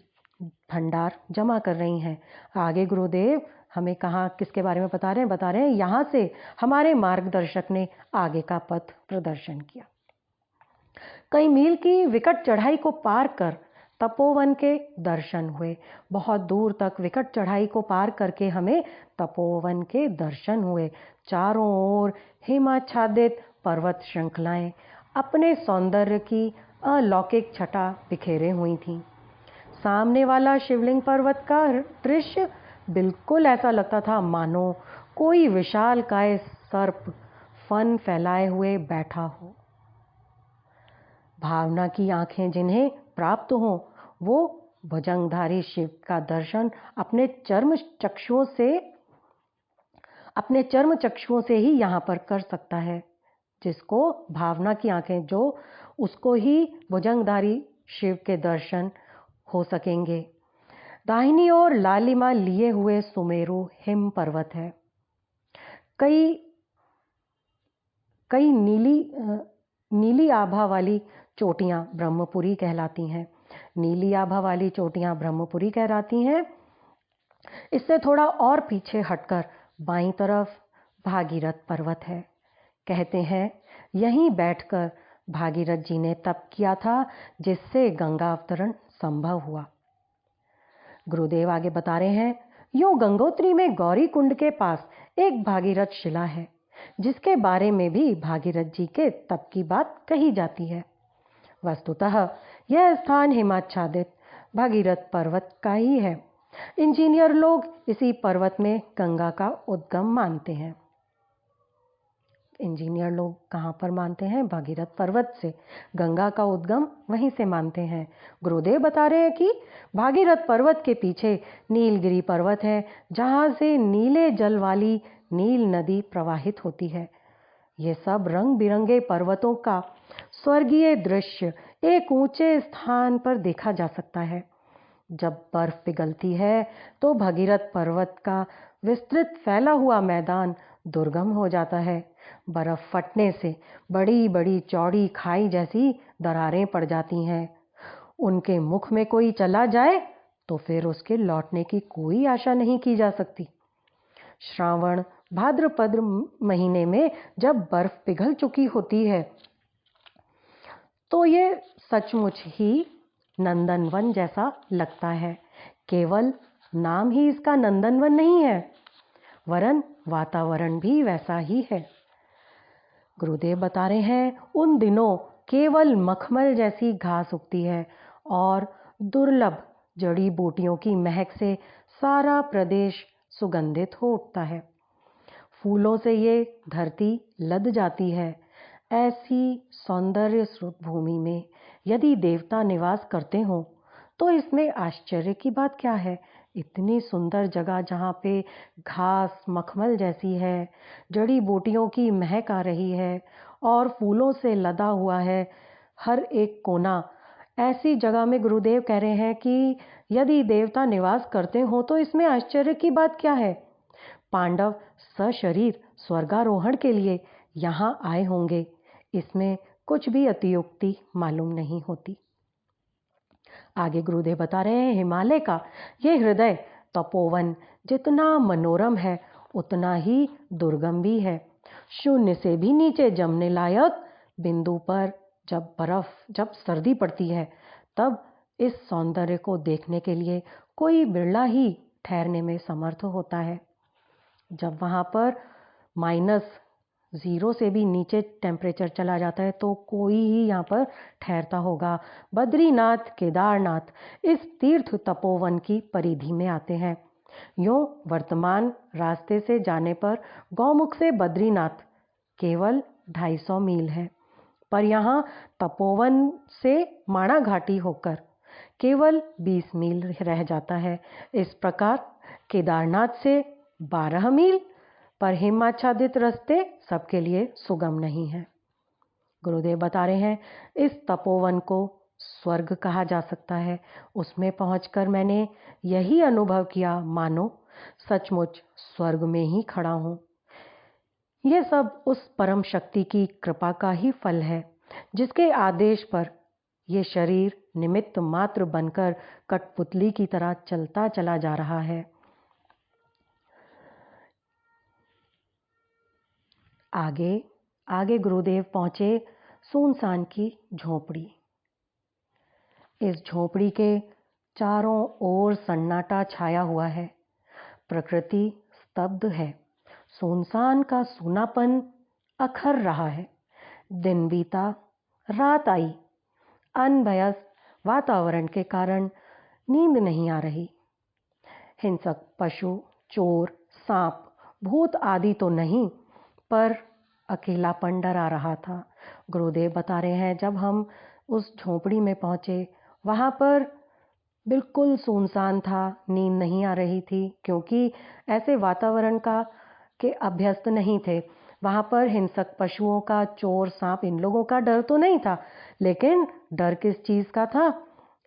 भंडार जमा कर रही हैं। आगे गुरुदेव हमें कहाँ किसके बारे में बता रहे हैं यहाँ से हमारे मार्गदर्शक ने आगे का पथ प्रदर्शन किया। कई मील की विकट चढ़ाई को पार कर तपोवन के दर्शन हुए। बहुत दूर तक विकट चढ़ाई को पार करके हमें तपोवन के दर्शन हुए। चारों ओर हिमाच्छादित पर्वत श्रृंखलाएं अपने सौंदर्य की अलौकिक छटा बिखेरे हुई थीं। सामने वाला शिवलिंग पर्वत का दृश्य बिल्कुल ऐसा लगता था मानो कोई विशालकाय सर्प फन फैलाए हुए बैठा हो। भावना की आंखें जिन्हें प्राप्त हो वो भुजंगधारी शिव का दर्शन अपने चर्म चक्षुओं से ही यहाँ पर कर सकता है। जिसको भावना की आंखें, जो उसको ही भुजंगधारी शिव के दर्शन हो सकेंगे। दाहिनी ओर लालिमा लिए हुए सुमेरु हिम पर्वत है। कई नीली आभा वाली चोटियां ब्रह्मपुरी कहलाती हैं। नीली आभा वाली चोटियां ब्रह्मपुरी कहलाती हैं। इससे थोड़ा और पीछे हटकर बाईं तरफ भागीरथ पर्वत है। कहते हैं यहीं बैठकर भागीरथ जी ने तप किया था, जिससे गंगा अवतरण संभव हुआ। गुरुदेव आगे बता रहे हैं, यूं गंगोत्री में गौरी कुंड के पास एक भागीरथ शिला है, जिसके बारे में भी भागीरथ जी के तप की बात कही जाती है। वस्तुतः यह स्थान हिमाच्छादित भागीरथ पर्वत का ही है। इंजीनियर लोग इसी पर्वत में गंगा का उद्गम मानते हैं। इंजीनियर लोग कहाँ पर मानते हैं? भागीरथ पर्वत से गंगा का उद्गम वहीं से मानते हैं। गुरुदेव बता रहे हैं कि भागीरथ पर्वत के पीछे नीलगिरी पर्वत है, जहाँ से नीले जल वाली नील नदी प्रवाहित होती है। ये सब रंग बिरंगे पर्वतों का स्वर्गीय दृश्य एक ऊंचे स्थान पर देखा जा सकता है। जब बर्फ पिघलती है तो भगीरथ पर्वत का विस्तृत फैला हुआ मैदान दुर्गम हो जाता है। बर्फ फटने से बड़ी बड़ी चौड़ी खाई जैसी दरारें पड़ जाती हैं। उनके मुख में कोई चला जाए तो फिर उसके लौटने की कोई आशा नहीं की जा सकती। श्रावण भाद्रपद महीने में जब बर्फ पिघल चुकी होती है तो ये सचमुच ही नंदनवन जैसा लगता है। केवल नाम ही इसका नंदनवन नहीं है, वरन वातावरण भी वैसा ही है। गुरुदेव बता रहे हैं उन दिनों केवल मखमल जैसी घास उगती है और दुर्लभ जड़ी बूटियों की महक से सारा प्रदेश सुगंधित हो उठता है। फूलों से ये धरती लद जाती है। ऐसी सौंदर्य श्रुत भूमि में यदि देवता निवास करते हों तो इसमें आश्चर्य की बात क्या है। इतनी सुंदर जगह जहाँ पे घास मखमल जैसी है, जड़ी बूटियों की महक आ रही है और फूलों से लदा हुआ है हर एक कोना, ऐसी जगह में गुरुदेव कह रहे हैं कि यदि देवता निवास करते हो तो इसमें आश्चर्य की बात क्या है। पांडव सशरीर स्वर्गारोहण के लिए यहाँ आए होंगे, इसमें कुछ भी अतियुक्ति मालूम नहीं होती। आगे गुरुदेव बता रहे हैं हिमालय का ये हृदय तपोवन जितना मनोरम है उतना ही दुर्गम भी है। शून्य से भी नीचे जमने लायक बिंदु पर जब सर्दी पड़ती है तब इस सौंदर्य को देखने के लिए कोई बिरला ही ठहरने में समर्थ होता है। जब वहाँ पर -0 से भी नीचे टेम्परेचर चला जाता है तो कोई ही यहाँ पर ठहरता होगा। बद्रीनाथ केदारनाथ इस तीर्थ तपोवन की परिधि में आते हैं। यूँ वर्तमान रास्ते से जाने पर गौमुख से बद्रीनाथ केवल 250 मील है, पर यहाँ तपोवन से माणा घाटी होकर केवल 20 मील रह जाता है। इस प्रकार केदारनाथ से 12 मील पर हिमाच्छादित रास्ते सबके लिए सुगम नहीं है। गुरुदेव बता रहे हैं इस तपोवन को स्वर्ग कहा जा सकता है। उसमें पहुंचकर मैंने यही अनुभव किया मानो सचमुच स्वर्ग में ही खड़ा हूं। यह सब उस परम शक्ति की कृपा का ही फल है जिसके आदेश पर यह शरीर निमित्त मात्र बनकर कठपुतली की तरह चलता चला जा रहा है। आगे गुरुदेव पहुंचे सुनसान की झोपड़ी। इस झोपड़ी के चारों ओर सन्नाटा छाया हुआ है। प्रकृति स्तब्ध है। सुनसान का सूनापन अखर रहा है। दिन बीता, रात आई। अनभयस वातावरण के कारण नींद नहीं आ रही। हिंसक पशु, चोर, सांप, भूत आदि तो नहीं, पर अकेलापन डरा रहा था। गुरुदेव बता रहे हैं जब हम उस झोपड़ी में पहुंचे वहाँ पर बिल्कुल सुनसान था, नींद नहीं आ रही थी क्योंकि ऐसे वातावरण के अभ्यस्त नहीं थे। वहाँ पर हिंसक पशुओं का, चोर, सांप, इन लोगों का डर तो नहीं था, लेकिन डर किस चीज़ का था?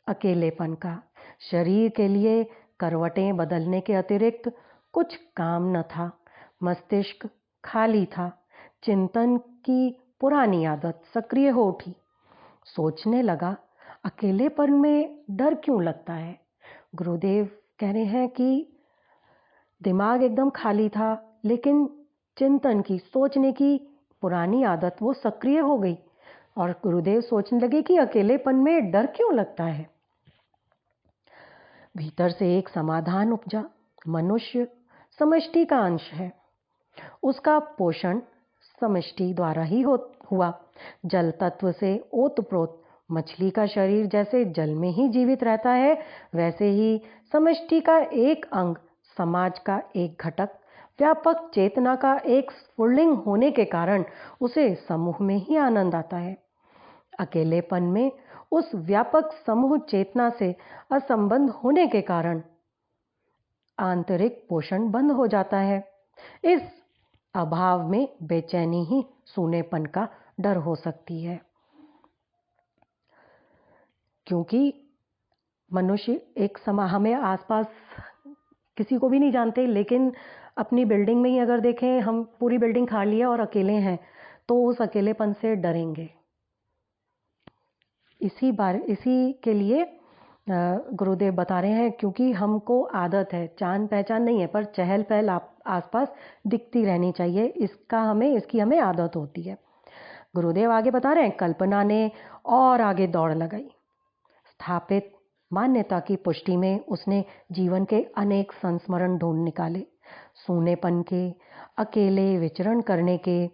अकेलेपन का। शरीर के लिए करवटें बदलने के अतिरिक्त कुछ काम न था। मस्तिष्क खाली था। चिंतन की पुरानी आदत सक्रिय हो उठी। सोचने लगा, अकेलेपन में डर क्यों लगता है? गुरुदेव कह रहे हैं कि दिमाग एकदम खाली था, लेकिन चिंतन की, सोचने की पुरानी आदत वो सक्रिय हो गई और गुरुदेव सोचने लगे कि अकेलेपन में डर क्यों लगता है। भीतर से एक समाधान उपजा। मनुष्य समष्टि का अंश है। उसका पोषण समष्टि द्वारा ही हुआ। जल तत्व से ओतप्रोत मछली का शरीर जैसे जल में ही जीवित रहता है, वैसे ही समष्टि का एक अंग, समाज का एक घटक, व्यापक चेतना का एक स्फुल्लिंग होने के कारण उसे समूह में ही आनंद आता है। अकेलेपन में उस व्यापक समूह चेतना से असंबंध होने के कारण आंतरिक पोषण बंद हो जाता है। इस अभाव में बेचैनी ही सूनेपन का डर हो सकती है, क्योंकि मनुष्य एक हमें आसपास किसी को भी नहीं जानते, लेकिन अपनी बिल्डिंग में ही अगर देखें, हम पूरी बिल्डिंग खाली है और अकेले हैं तो उस अकेलेपन से डरेंगे। इसी के लिए गुरुदेव बता रहे हैं, क्योंकि हमको आदत है, जान पहचान नहीं है, पर चहल पहल आसपास दिखती रहनी चाहिए, इसकी हमें आदत होती है। गुरुदेव आगे बता रहे हैं, कल्पना ने और आगे दौड़ लगाई। स्थापित मान्यता की पुष्टि में उसने जीवन के अनेक संस्मरण ढूंढ निकाले। सूनेपन के, अकेले विचरण करने के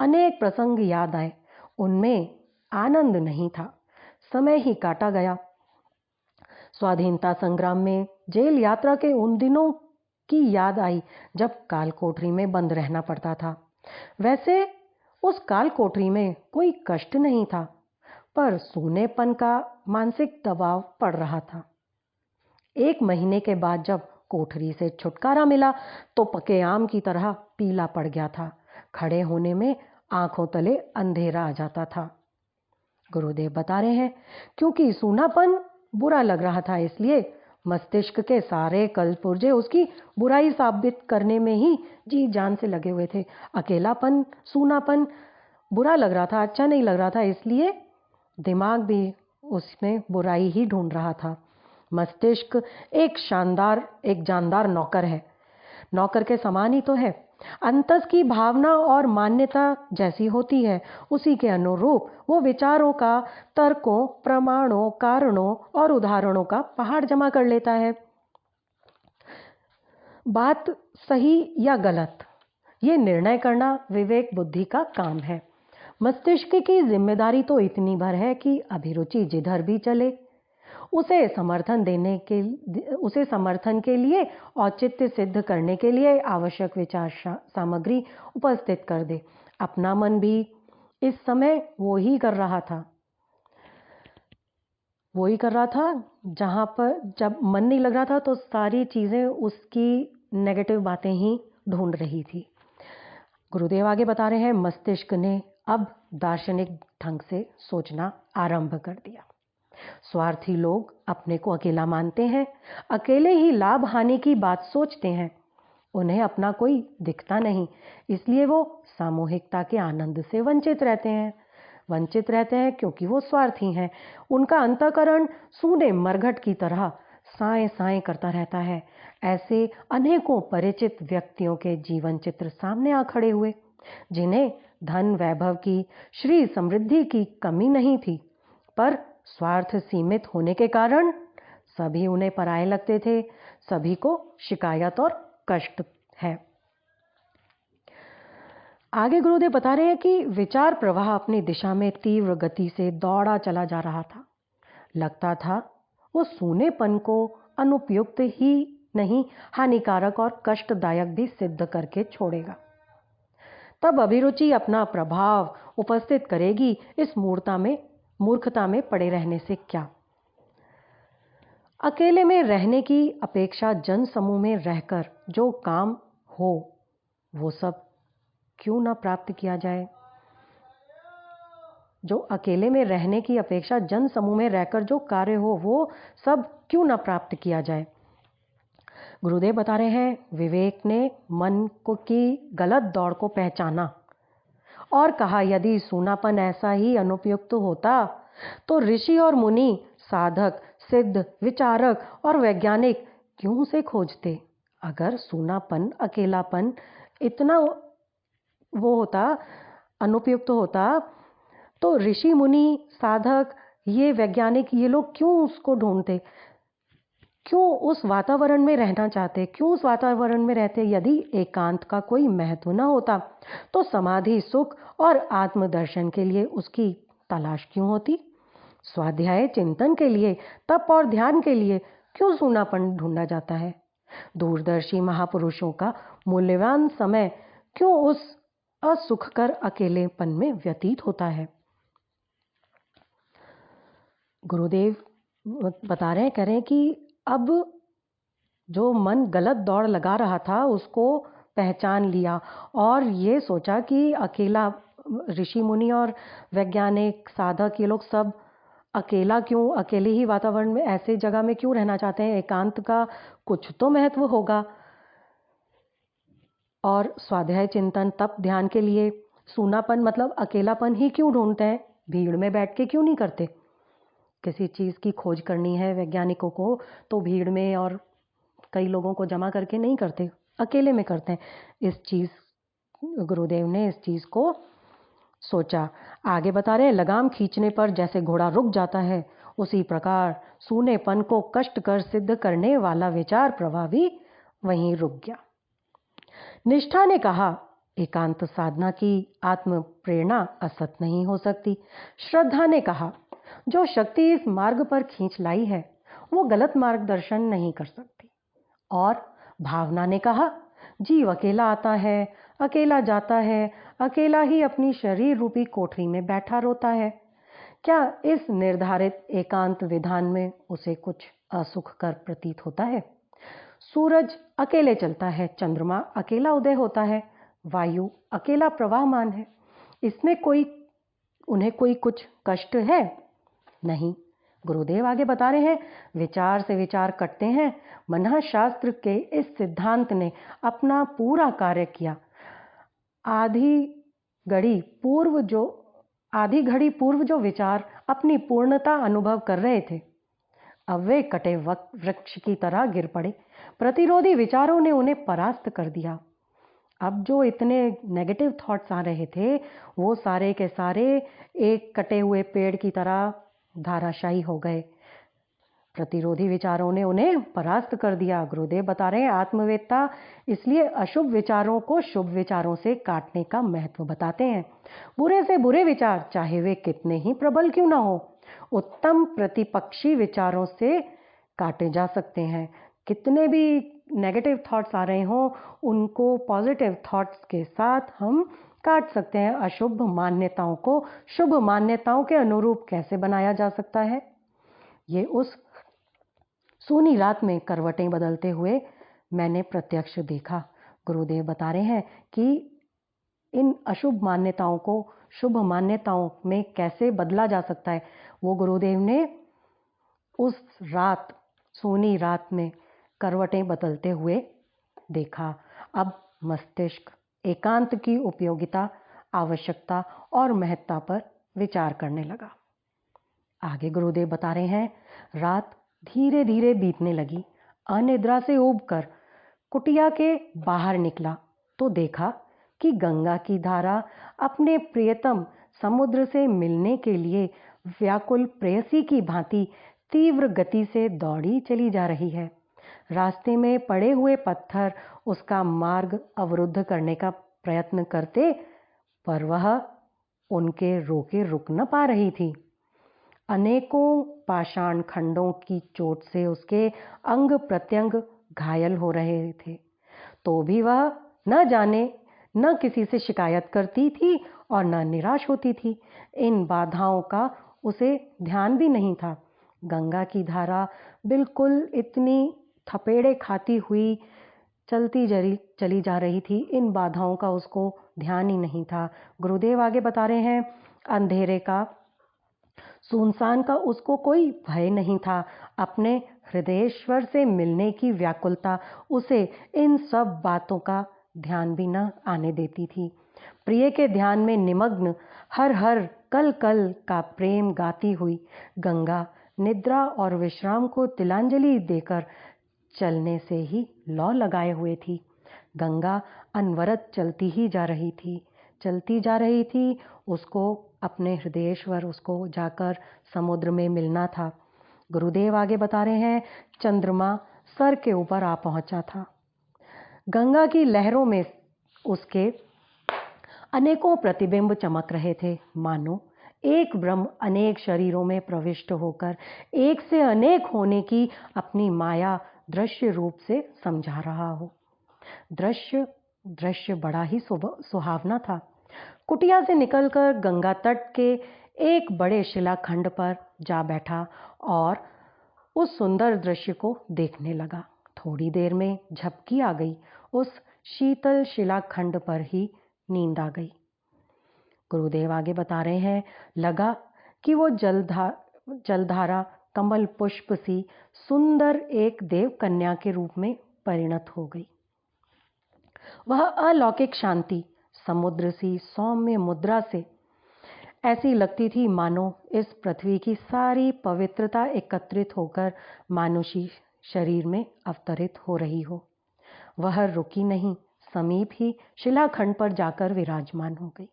अनेक प्रसंग याद आए, उनमें आनंद नहीं था, समय ही काटा गया। स्वाधीनता संग्राम में जेल यात्रा के उन दिनों की याद आई जब काल कोठरी में बंद रहना पड़ता था। वैसे उस काल कोठरी में कोई कष्ट नहीं था, पर सूनेपन का मानसिक दबाव पड़ रहा था। 1 महीने के बाद जब कोठरी से छुटकारा मिला तो पके आम की तरह पीला पड़ गया था। खड़े होने में आंखों तले अंधेरा आ जाता था। गुरुदेव बता रहे हैं, क्योंकि सूनापन बुरा लग रहा था, इसलिए मस्तिष्क के सारे कल पुर्जे उसकी बुराई साबित करने में ही जी जान से लगे हुए थे। अकेलापन, सूनापन बुरा लग रहा था, अच्छा नहीं लग रहा था, इसलिए दिमाग भी उसमें बुराई ही ढूंढ रहा था। मस्तिष्क एक जानदार नौकर है, नौकर के समान ही तो है। अंतस की भावना और मान्यता जैसी होती है, उसी के अनुरूप वो विचारों का, तर्कों, प्रमाणों, कारणों और उदाहरणों का पहाड़ जमा कर लेता है। बात सही या गलत, ये निर्णय करना विवेक बुद्धि का काम है। मस्तिष्क की जिम्मेदारी तो इतनी भर है कि अभिरुचि जिधर भी चले उसे समर्थन के लिए, औचित्य सिद्ध करने के लिए आवश्यक विचार सामग्री उपस्थित कर दे। अपना मन भी इस समय वो ही कर रहा था जहां पर जब मन नहीं लग रहा था तो सारी चीजें उसकी नेगेटिव बातें ही ढूंढ रही थी। गुरुदेव आगे बता रहे हैं, मस्तिष्क ने अब दार्शनिक ढंग से सोचना आरंभ कर दिया। स्वार्थी लोग अपने को अकेला मानते हैं, अकेले ही लाभ हानि की बात सोचते हैं। उन्हें अपना कोई दिखता नहीं, इसलिए वो सामूहिकता के आनंद से वंचित रहते हैं क्योंकि वो स्वार्थी हैं। उनका अंतःकरण सूने मरघट की तरह साएं साएं करता रहता है। ऐसे अनेकों परिचित व्यक्तियों के जीवन चित्र सामने आ खड़े हुए, जिन्हें धन वैभव की, श्री समृद्धि की कमी नहीं थी, पर स्वार्थ सीमित होने के कारण सभी उन्हें पराये लगते थे। सभी को शिकायत और कष्ट है। आगे गुरुदेव बता रहे हैं कि विचार प्रवाह अपनी दिशा में तीव्र गति से दौड़ा चला जा रहा था। लगता था वो सूनेपन को अनुपयुक्त ही नहीं, हानिकारक और कष्टदायक भी सिद्ध करके छोड़ेगा। तब अभिरुचि अपना प्रभाव उपस्थित करेगी। इस मूर्खता में पड़े रहने से क्या? अकेले में रहने की अपेक्षा जन समूह में रहकर जो काम हो वो सब क्यों ना प्राप्त किया जाए? जो अकेले में रहने की अपेक्षा जन समूह में रहकर जो कार्य हो वो सब क्यों ना प्राप्त किया जाए? गुरुदेव बता रहे हैं, विवेक ने मन को की गलत दौड़ को पहचाना और कहा, यदि सूनापन ऐसा ही अनुपयुक्त होता तो ऋषि और मुनि, साधक, सिद्ध, विचारक और वैज्ञानिक क्यों उसे खोजते? अगर सूनापन, अकेलापन इतना वो होता, अनुपयुक्त होता, तो ऋषि मुनि, साधक, ये वैज्ञानिक, ये लोग क्यों उसको ढूंढते? क्यों उस वातावरण में रहना चाहते? क्यों उस वातावरण में रहते? यदि एकांत का कोई महत्व न होता तो समाधि, सुख और आत्मदर्शन के लिए उसकी तलाश क्यों होती? स्वाध्याय, चिंतन के लिए, तप और ध्यान के लिए क्यों सूनापन ढूंढा जाता है? दूरदर्शी महापुरुषों का मूल्यवान समय क्यों उस असुखकर अकेलेपन में व्यतीत होता है? गुरुदेव बता रहे हैं, कह रहे हैं कि अब जो मन गलत दौड़ लगा रहा था उसको पहचान लिया और ये सोचा कि अकेला, ऋषि मुनि और वैज्ञानिक, साधक, ये लोग सब अकेला क्यों, अकेले ही वातावरण में, ऐसे जगह में क्यों रहना चाहते हैं? एकांत का कुछ तो महत्व होगा। और स्वाध्याय, चिंतन, तप, ध्यान के लिए सूनापन मतलब अकेलापन ही क्यों ढूंढते हैं? भीड़ में बैठ के क्यों नहीं करते? किसी चीज़ की खोज करनी है वैज्ञानिकों को तो भीड़ में और कई लोगों को जमा करके नहीं करते, अकेले में करते हैं। गुरुदेव ने इस चीज़ को सोचा। आगे बता रहे हैं, लगाम खींचने पर जैसे घोड़ा रुक जाता है, उसी प्रकार सूनेपन को कष्ट कर सिद्ध करने वाला विचार प्रवाह भी वहीं रुक गया। निष्ठा ने कहा, एकांत साधना की आत्म प्रेरणा असत नहीं हो सकती। श्रद्धा ने कहा, जो शक्ति इस मार्ग पर खींच लाई है वो गलत मार्गदर्शन नहीं कर सकती। और भावना ने कहा, जीव अकेला आता है, अकेला जाता है, अकेला ही अपनी शरीर रूपी कोठरी में बैठा रोता है। क्या इस निर्धारित एकांत विधान में उसे कुछ असुख कर प्रतीत होता है? सूरज अकेले चलता है, चंद्रमा अकेला उदय होता है, वायु अकेला प्रवाहमान है। इसमें उन्हें कोई कुछ कष्ट है? नहीं। गुरुदेव आगे बता रहे हैं, विचार से विचार कटते हैं। मनः शास्त्र के इस सिद्धांत ने अपना पूरा कार्य किया। आधी घड़ी पूर्व जो विचार अपनी पूर्णता अनुभव कर रहे थे, अब वे कटे वृक्ष की तरह गिर पड़े। प्रतिरोधी विचारों ने उन्हें परास्त कर दिया। अब जो इतने नेगेटिव थॉट्स आ रहे थे वो सारे के सारे एक कटे हुए पेड़ की तरह धाराशायी हो गए। प्रतिरोधी विचारों ने उन्हें परास्त कर दिया। गुरुदेव बता रहे हैं, आत्मवेत्ता इसलिए अशुभ विचारों को शुभ विचारों से काटने का महत्व बताते हैं। बुरे से बुरे विचार, चाहे वे कितने ही प्रबल क्यों ना हो, उत्तम प्रतिपक्षी विचारों से काटे जा सकते हैं। कितने भी नेगेटिव थॉट्स आ रहे हों, उनको पॉजिटिव थॉट्स के साथ हम काट सकते हैं। अशुभ मान्यताओं को शुभ मान्यताओं के अनुरूप कैसे बनाया जा सकता है, ये उस सूनी रात में करवटें बदलते हुए मैंने प्रत्यक्ष देखा। गुरुदेव बता रहे हैं कि इन अशुभ मान्यताओं को शुभ मान्यताओं में कैसे बदला जा सकता है, वो गुरुदेव ने उस रात, सूनी रात में करवटें बदलते हुए देखा। अब मस्तिष्क एकांत की उपयोगिता, आवश्यकता और महत्ता पर विचार करने लगा। आगे गुरुदेव बता रहे हैं, रात धीरे धीरे बीतने लगी। अनिद्रा से ऊबकर कुटिया के बाहर निकला तो देखा कि गंगा की धारा अपने प्रियतम समुद्र से मिलने के लिए व्याकुल प्रेयसी की भांति तीव्र गति से दौड़ी चली जा रही है। रास्ते में पड़े हुए पत्थर उसका मार्ग अवरुद्ध करने का प्रयत्न करते, पर वह उनके रोके रुक न पा रही थी। अनेकों पाषाण खंडों की चोट से उसके अंग प्रत्यंग घायल हो रहे थे, तो भी वह न जाने न किसी से शिकायत करती थी और न निराश होती थी। इन बाधाओं का उसे ध्यान भी नहीं था। गंगा की धारा बिल्कुल इतनी थपेड़े खाती हुई चली जा रही थी। इन बाधाओं का उसको ध्यान ही नहीं था। गुरुदेव आगे बता रहे हैं, अंधेरे का, सुनसान का उसको कोई भय नहीं था। अपने हृदयेश्वर से मिलने की व्याकुलता उसे इन सब बातों का ध्यान भी न आने देती थी। प्रिय के ध्यान में निमग्न हर हर कल कल का प्रेम गाती हुई गंगा निद्रा और विश्राम को तिलांजलि देकर चलने से ही लौ लगाए हुए थी। गंगा अनवरत चलती ही जा रही थी, चलती जा रही थी। उसको अपने हृदयेश्वर, उसको जाकर समुद्र में मिलना था। गुरुदेव आगे बता रहे हैं, चंद्रमा सर के ऊपर आ पहुंचा था। गंगा की लहरों में उसके अनेकों प्रतिबिंब चमक रहे थे, मानो एक ब्रह्म अनेक शरीरों में प्रविष्ट होकर एक से अनेक होने की अपनी माया दृश्य रूप से समझा रहा हो। दृश्य बड़ा ही सुहावना था। कुटिया से निकलकर गंगा तट के एक बड़े शिलाखंड पर जा बैठा और उस सुंदर दृश्य को देखने लगा। थोड़ी देर में झपकी आ गई। उस शीतल शिलाखंड पर ही नींद आ गई। गुरुदेव आगे बता रहे हैं, लगा कि वो जलधारा कमल पुष्प सी सुंदर एक देव कन्या के रूप में परिणत हो गई। वह अलौकिक शांति समुद्र सी सौम्य मुद्रा से ऐसी लगती थी मानो इस पृथ्वी की सारी पवित्रता एकत्रित होकर मानुषी शरीर में अवतरित हो रही हो। वह रुकी नहीं, समीप ही शिलाखंड पर जाकर विराजमान हो गई।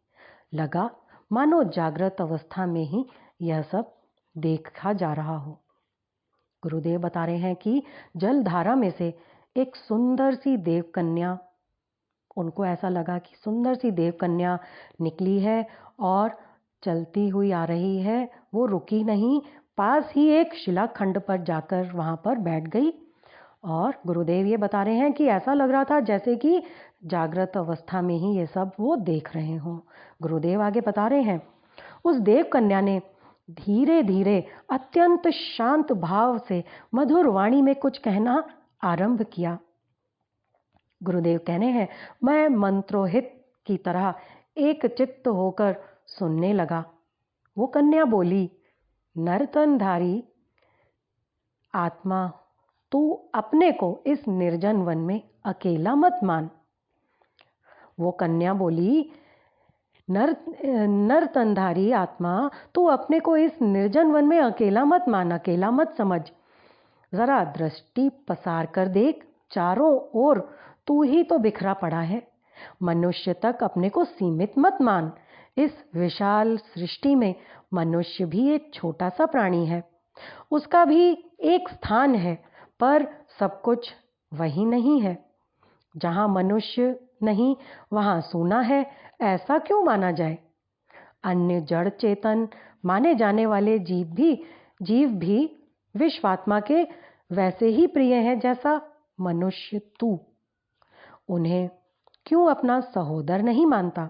लगा मानो जागृत अवस्था में ही यह सब देखा जा रहा हो। गुरुदेव बता रहे हैं कि जलधारा में से एक सुंदर सी देव कन्या उनको ऐसा लगा कि सुंदर सी देवकन्या निकली है और चलती हुई आ रही है। वो रुकी नहीं, पास ही एक शिलाखंड पर जाकर वहाँ पर बैठ गई। और गुरुदेव ये बता रहे हैं कि ऐसा लग रहा था जैसे कि जागृत अवस्था में ही ये सब वो देख रहे हों। गुरुदेव आगे बता रहे हैं, उस देव कन्या ने धीरे धीरे अत्यंत शांत भाव से मधुर वाणी में कुछ कहना आरंभ किया। गुरुदेव कहने हैं, मैं मंत्रोहित की तरह एक चित्त होकर सुनने लगा। वो कन्या बोली, नर्तनधारी आत्मा, तू अपने को इस निर्जन वन में अकेला मत मान। वो कन्या बोली, नर्तनधारी आत्मा, तू अपने को इस निर्जन वन में अकेला मत मान, अकेला मत समझ। जरा दृष्टि पसार कर देख, चारों ओर तू ही तो बिखरा पड़ा है। मनुष्य तक अपने को सीमित मत मान। इस विशाल सृष्टि में मनुष्य भी एक छोटा सा प्राणी है। उसका भी एक स्थान है, पर सब कुछ वही नहीं है। जहाँ मनुष्य नहीं वहाँ सूना है, ऐसा क्यों माना जाए? अन्य जड़ चेतन माने जाने वाले जीव भी विश्वात्मा के वैसे ही प्रिय हैं जैसा मनुष्य तू। उन्हें क्यों अपना सहोदर नहीं मानता?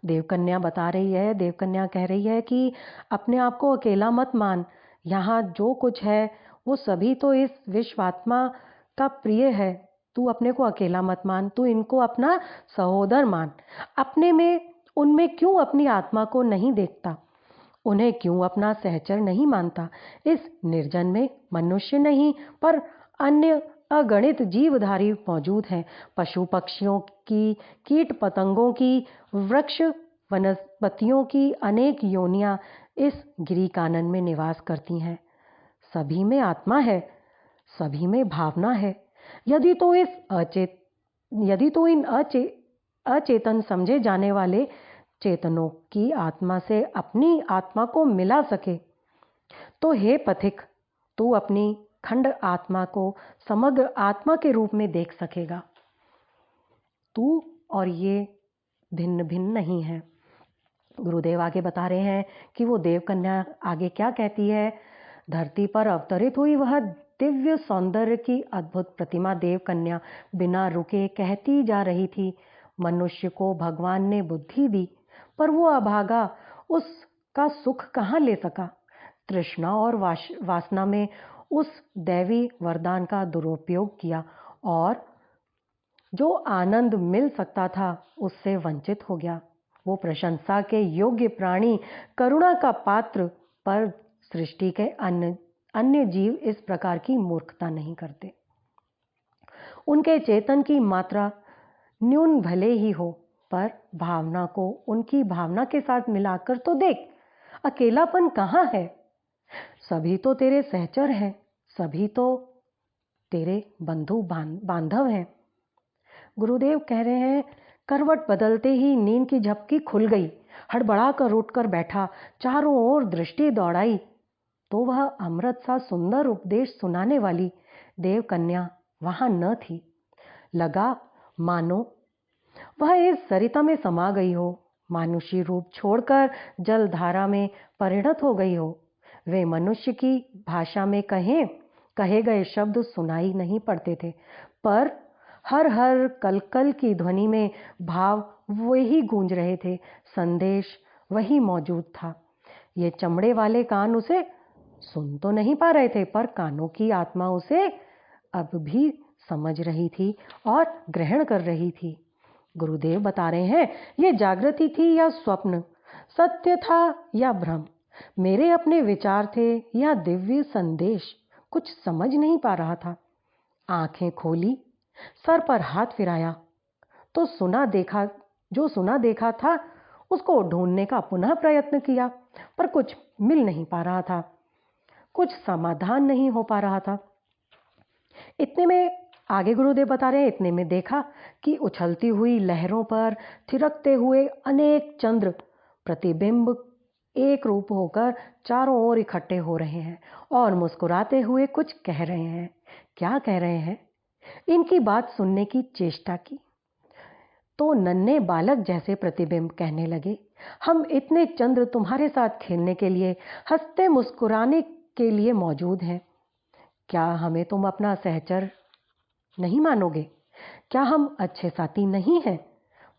देवकन्या बता रही है, देवकन्या कह रही है कि अपने आप को अकेला मत मान। यहाँ जो कुछ है वो सभी तो इस विश्वात्मा का प्रिय है। तू अपने को अकेला मत मान, तू इनको अपना सहोदर मान। अपने में उनमें क्यों अपनी आत्मा को नहीं देखता? उन्हें क्यों अपना सहचर नहीं मानता? इस निर्जन में मनुष्य नहीं पर अन्य अगणित जीवधारी मौजूद हैं। पशु पक्षियों की, कीट पतंगों की, वृक्ष वनस्पतियों की अनेक योनियां इस गिरी कानन में निवास करती हैं। सभी में आत्मा है, सभी में भावना है। यदि तो इन अचेतन समझे जाने वाले चेतनों की आत्मा से अपनी आत्मा को मिला सके, तो हे पथिक, तू अपनी खंड आत्मा को समग्र आत्मा के रूप में देख सकेगा। तू और ये भिन्न भिन्न नहीं है। गुरुदेव आगे बता रहे हैं कि वो देवकन्या आगे क्या कहती है। धरती पर अवतरित हुई वह दिव्य सौंदर्य की अद्भुत प्रतिमा देवकन्या बिना रुके कहती जा रही थी, मनुष्य को भगवान ने बुद्धि दी, पर वो अभागा उसका सुख कहाँ ले सका। तृष्णा और वासना में उस दैवी वरदान का दुरुपयोग किया और जो आनंद मिल सकता था उससे वंचित हो गया। वो प्रशंसा के योग्य प्राणी, करुणा का पात्र, पर सृष्टि के अन्य जीव इस प्रकार की मूर्खता नहीं करते। उनके चेतन की मात्रा न्यून भले ही हो, पर भावना को उनकी भावना के साथ मिलाकर तो देख। अकेलापन कहाँ है? सभी तो तेरे सहचर हैं, सभी तो तेरे बंधु बांधव हैं। गुरुदेव कह रहे हैं, करवट बदलते ही नींद की झपकी खुल गई। हड़बड़ा कर उठकर बैठा, चारों ओर दृष्टि दौड़ाई तो वह अमृत सा सुंदर उपदेश सुनाने वाली देवकन्या वहां न थी। लगा मानो वह इस सरिता में समा गई हो, मानुषी रूप छोड़कर जलधारा में परिणत हो गई हो। वे मनुष्य की भाषा में कहे गए शब्द सुनाई नहीं पड़ते थे, पर हर हर कलकल की ध्वनि में भाव वही गूंज रहे थे, संदेश वही मौजूद था। ये चमड़े वाले कान उसे सुन तो नहीं पा रहे थे, पर कानों की आत्मा उसे अब भी समझ रही थी और ग्रहण कर रही थी। गुरुदेव बता रहे हैं, ये जागृति थी या स्वप्न, सत्य था या भ्रम, मेरे अपने विचार थे या दिव्य संदेश, कुछ समझ नहीं पा रहा था। आंखें खोली, सर पर हाथ फिराया तो जो सुना देखा था उसको ढूंढने का पुनः प्रयत्न किया, पर कुछ मिल नहीं पा रहा था, कुछ समाधान नहीं हो पा रहा था। इतने में आगे गुरुदेव बता रहे हैं, इतने में देखा कि उछलती हुई लहरों पर थिरकते हुए अनेक चंद्र प्रतिबिंब एक रूप होकर चारों ओर इकट्ठे हो रहे हैं और मुस्कुराते हुए कुछ कह रहे हैं। क्या कह रहे हैं? इनकी बात सुनने की चेष्टा की तो नन्हे बालक जैसे प्रतिबिंब कहने लगे, हम इतने चंद्र तुम्हारे साथ खेलने के लिए, हंसते मुस्कुराने के लिए मौजूद हैं। क्या हमें तुम अपना सहचर नहीं मानोगे? क्या हम अच्छे साथी नहीं हैं?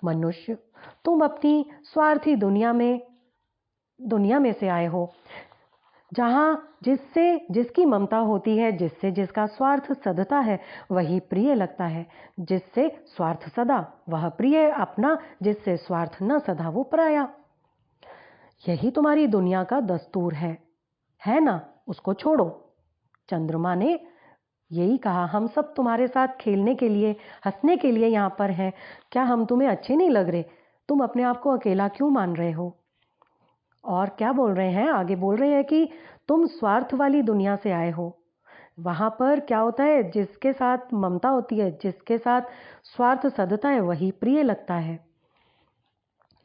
मनुष्य, तुम अपनी स्वार्थी दुनिया में से आए हो, जहां जिसकी ममता होती है, जिससे जिसका स्वार्थ सदता है वही प्रिय लगता है। जिससे स्वार्थ सदा वह प्रिय अपना, जिससे स्वार्थ न सदा वो पराया। यही तुम्हारी दुनिया का दस्तूर है ना? उसको छोड़ो। चंद्रमा ने यही कहा, हम सब तुम्हारे साथ खेलने के लिए, हंसने के लिए यहाँ पर हैं। क्या हम तुम्हें अच्छे नहीं लग रहे? तुम अपने आप को अकेला क्यों मान रहे हो? और क्या बोल रहे हैं? आगे बोल रहे हैं कि तुम स्वार्थ वाली दुनिया से आए हो। वहाँ पर क्या होता है, जिसके साथ ममता होती है, जिसके साथ स्वार्थ सदता है वही प्रिय लगता है।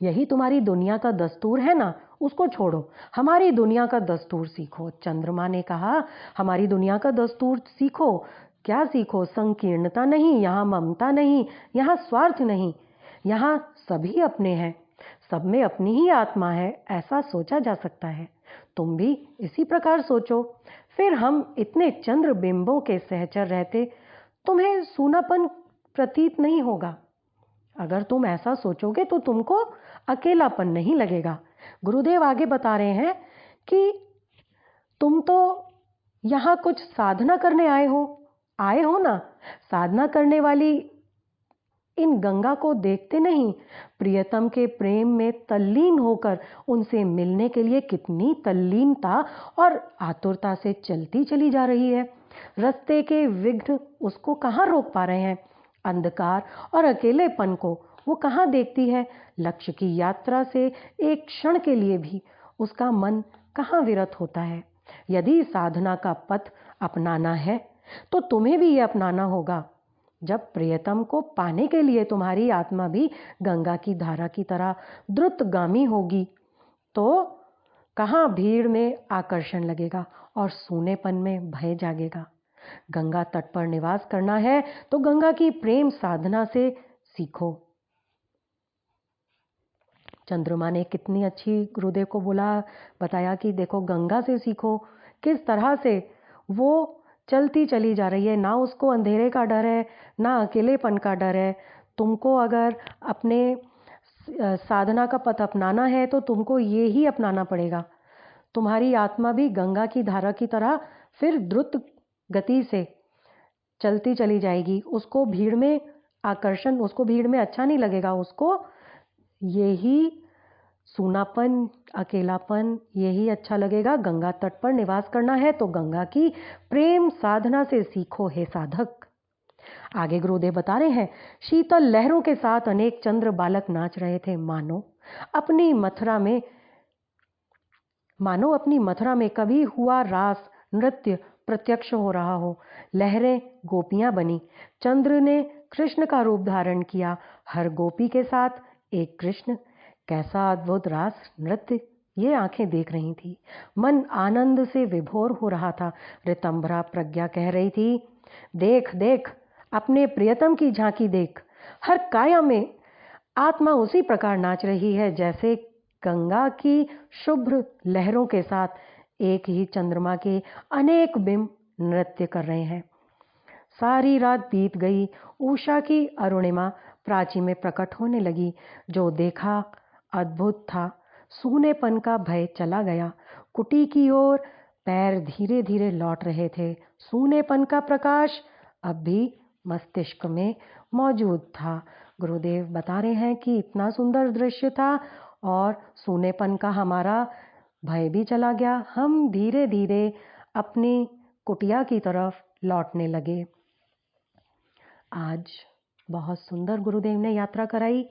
यही तुम्हारी दुनिया का दस्तूर है ना? उसको छोड़ो, हमारी दुनिया का दस्तूर सीखो। चंद्रमा ने कहा, हमारी दुनिया का दस्तूर सीखो। क्या सीखो? संकीर्णता नहीं, यहाँ ममता नहीं, यहाँ स्वार्थ नहीं, यहाँ सभी अपने हैं, सब में अपनी ही आत्मा है, ऐसा सोचा जा सकता है। तुम भी इसी प्रकार सोचो, फिर हम इतने चंद्र बिंबों के सहचर रहते, तुम्हें सूनापन प्रतीत नहीं होगा। अगर तुम ऐसा सोचोगे तो तुमको अकेलापन नहीं लगेगा। गुरुदेव आगे बता रहे हैं कि तुम तो यहाँ कुछ साधना करने आए हो ना? साधना करने वाली इन गंगा को देखते नहीं, प्रियतम के प्रेम में तल्लीन होकर उनसे मिलने के लिए कितनी तल्लीनता और आतुरता से चलती चली जा रही है। रास्ते के विघ्न उसको कहाँ रोक पा रहे हैं? अंधकार और अकेलेपन को वो कहाँ देखती है? लक्ष्य की यात्रा से एक क्षण के लिए भी उसका मन कहाँ विरत होता है? यदि साधना का पथ अपनाना है तो तुम्हें भी ये अपनाना होगा। जब प्रियतम को पाने के लिए तुम्हारी आत्मा भी गंगा की धारा की तरह द्रुतगामी होगी तो कहाँ भीड़ में आकर्षण लगेगा और सूनेपन में भय जागेगा। गंगा तट पर निवास करना है तो गंगा की प्रेम साधना से सीखो। चंद्रमा ने कितनी अच्छी गुरुदेव को बताया कि देखो, गंगा से सीखो, किस तरह से वो चलती चली जा रही है। ना उसको अंधेरे का डर है, ना अकेलेपन का डर है। तुमको अगर अपने साधना का पथ अपनाना है तो तुमको ये ही अपनाना पड़ेगा। तुम्हारी आत्मा भी गंगा की धारा की तरह फिर द्रुत गति से चलती चली जाएगी। उसको भीड़ में अच्छा नहीं लगेगा। उसको यही सूनापन, अकेलापन यही अच्छा लगेगा। गंगा तट पर निवास करना है तो गंगा की प्रेम साधना से सीखो हे साधक। आगे गुरुदेव बता रहे हैं, शीतल लहरों के साथ अनेक चंद्र बालक नाच रहे थे, मानो अपनी मथुरा में कभी हुआ रास नृत्य प्रत्यक्ष हो रहा हो। लहरें गोपियां बनी, चंद्र ने कृष्ण का रूप धारण किया, हर गोपी के साथ एक कृष्ण। कैसा अद्भुत रास नृत्य ये आंखें देख रही थी। मन आनंद से विभोर हो रहा था। ऋतंभरा प्रज्ञा कह रही थी, देख देख, अपने प्रियतम की झांकी देख। हर काया में आत्मा उसी प्रकार नाच रही है जैसे गंगा की शुभ्र लहरों के साथ एक ही चंद्रमा के अनेक बिंब नृत्य कर रहे हैं। सारी रात बीत गई। उषा की अरुणिमा प्राची में प्रकट होने लगी। जो देखा अद्भुत था। सूनेपन का भय चला गया। कुटी की ओर पैर धीरे धीरे लौट रहे थे। सूनेपन का प्रकाश अब भी मस्तिष्क में मौजूद था। गुरुदेव बता रहे हैं कि इतना सुंदर दृश्य था और सूनेपन का हमारा भय भी चला गया। हम धीरे धीरे अपनी कुटिया की तरफ लौटने लगे। आज बहुत सुंदर गुरुदेव ने यात्रा कराई।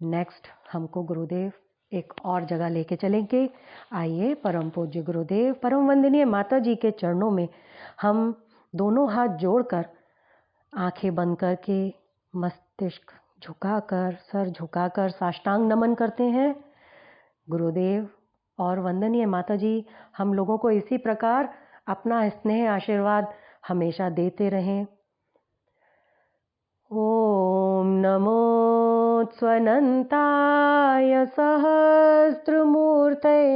नेक्स्ट हमको गुरुदेव एक और जगह लेके चलेंगे। आइए परम पूज्य गुरुदेव, परम वंदनीय माता जी के चरणों में हम दोनों हाथ जोड़कर, आंखें बंद करके, मस्तिष्क झुकाकर, सर झुकाकर साष्टांग नमन करते हैं। गुरुदेव और वंदनीय माता जी हम लोगों को इसी प्रकार अपना स्नेह आशीर्वाद हमेशा देते रहें। ॐ नमो स्वनन्ताय सहस्रमूर्तये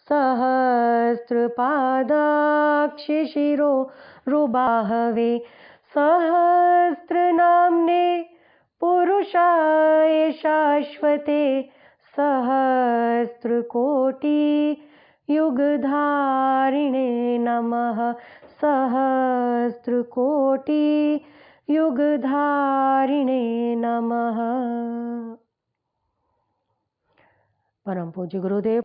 सहस्रपादाक्षिशिरोरुबाहवे सहस्रनाम्ने पुरुषाय शाश्वते सहस्रकोटियुगधारिणे नमः सहस्रकोटियुगधारिणे नमः। परम पूज्य गुरुदेव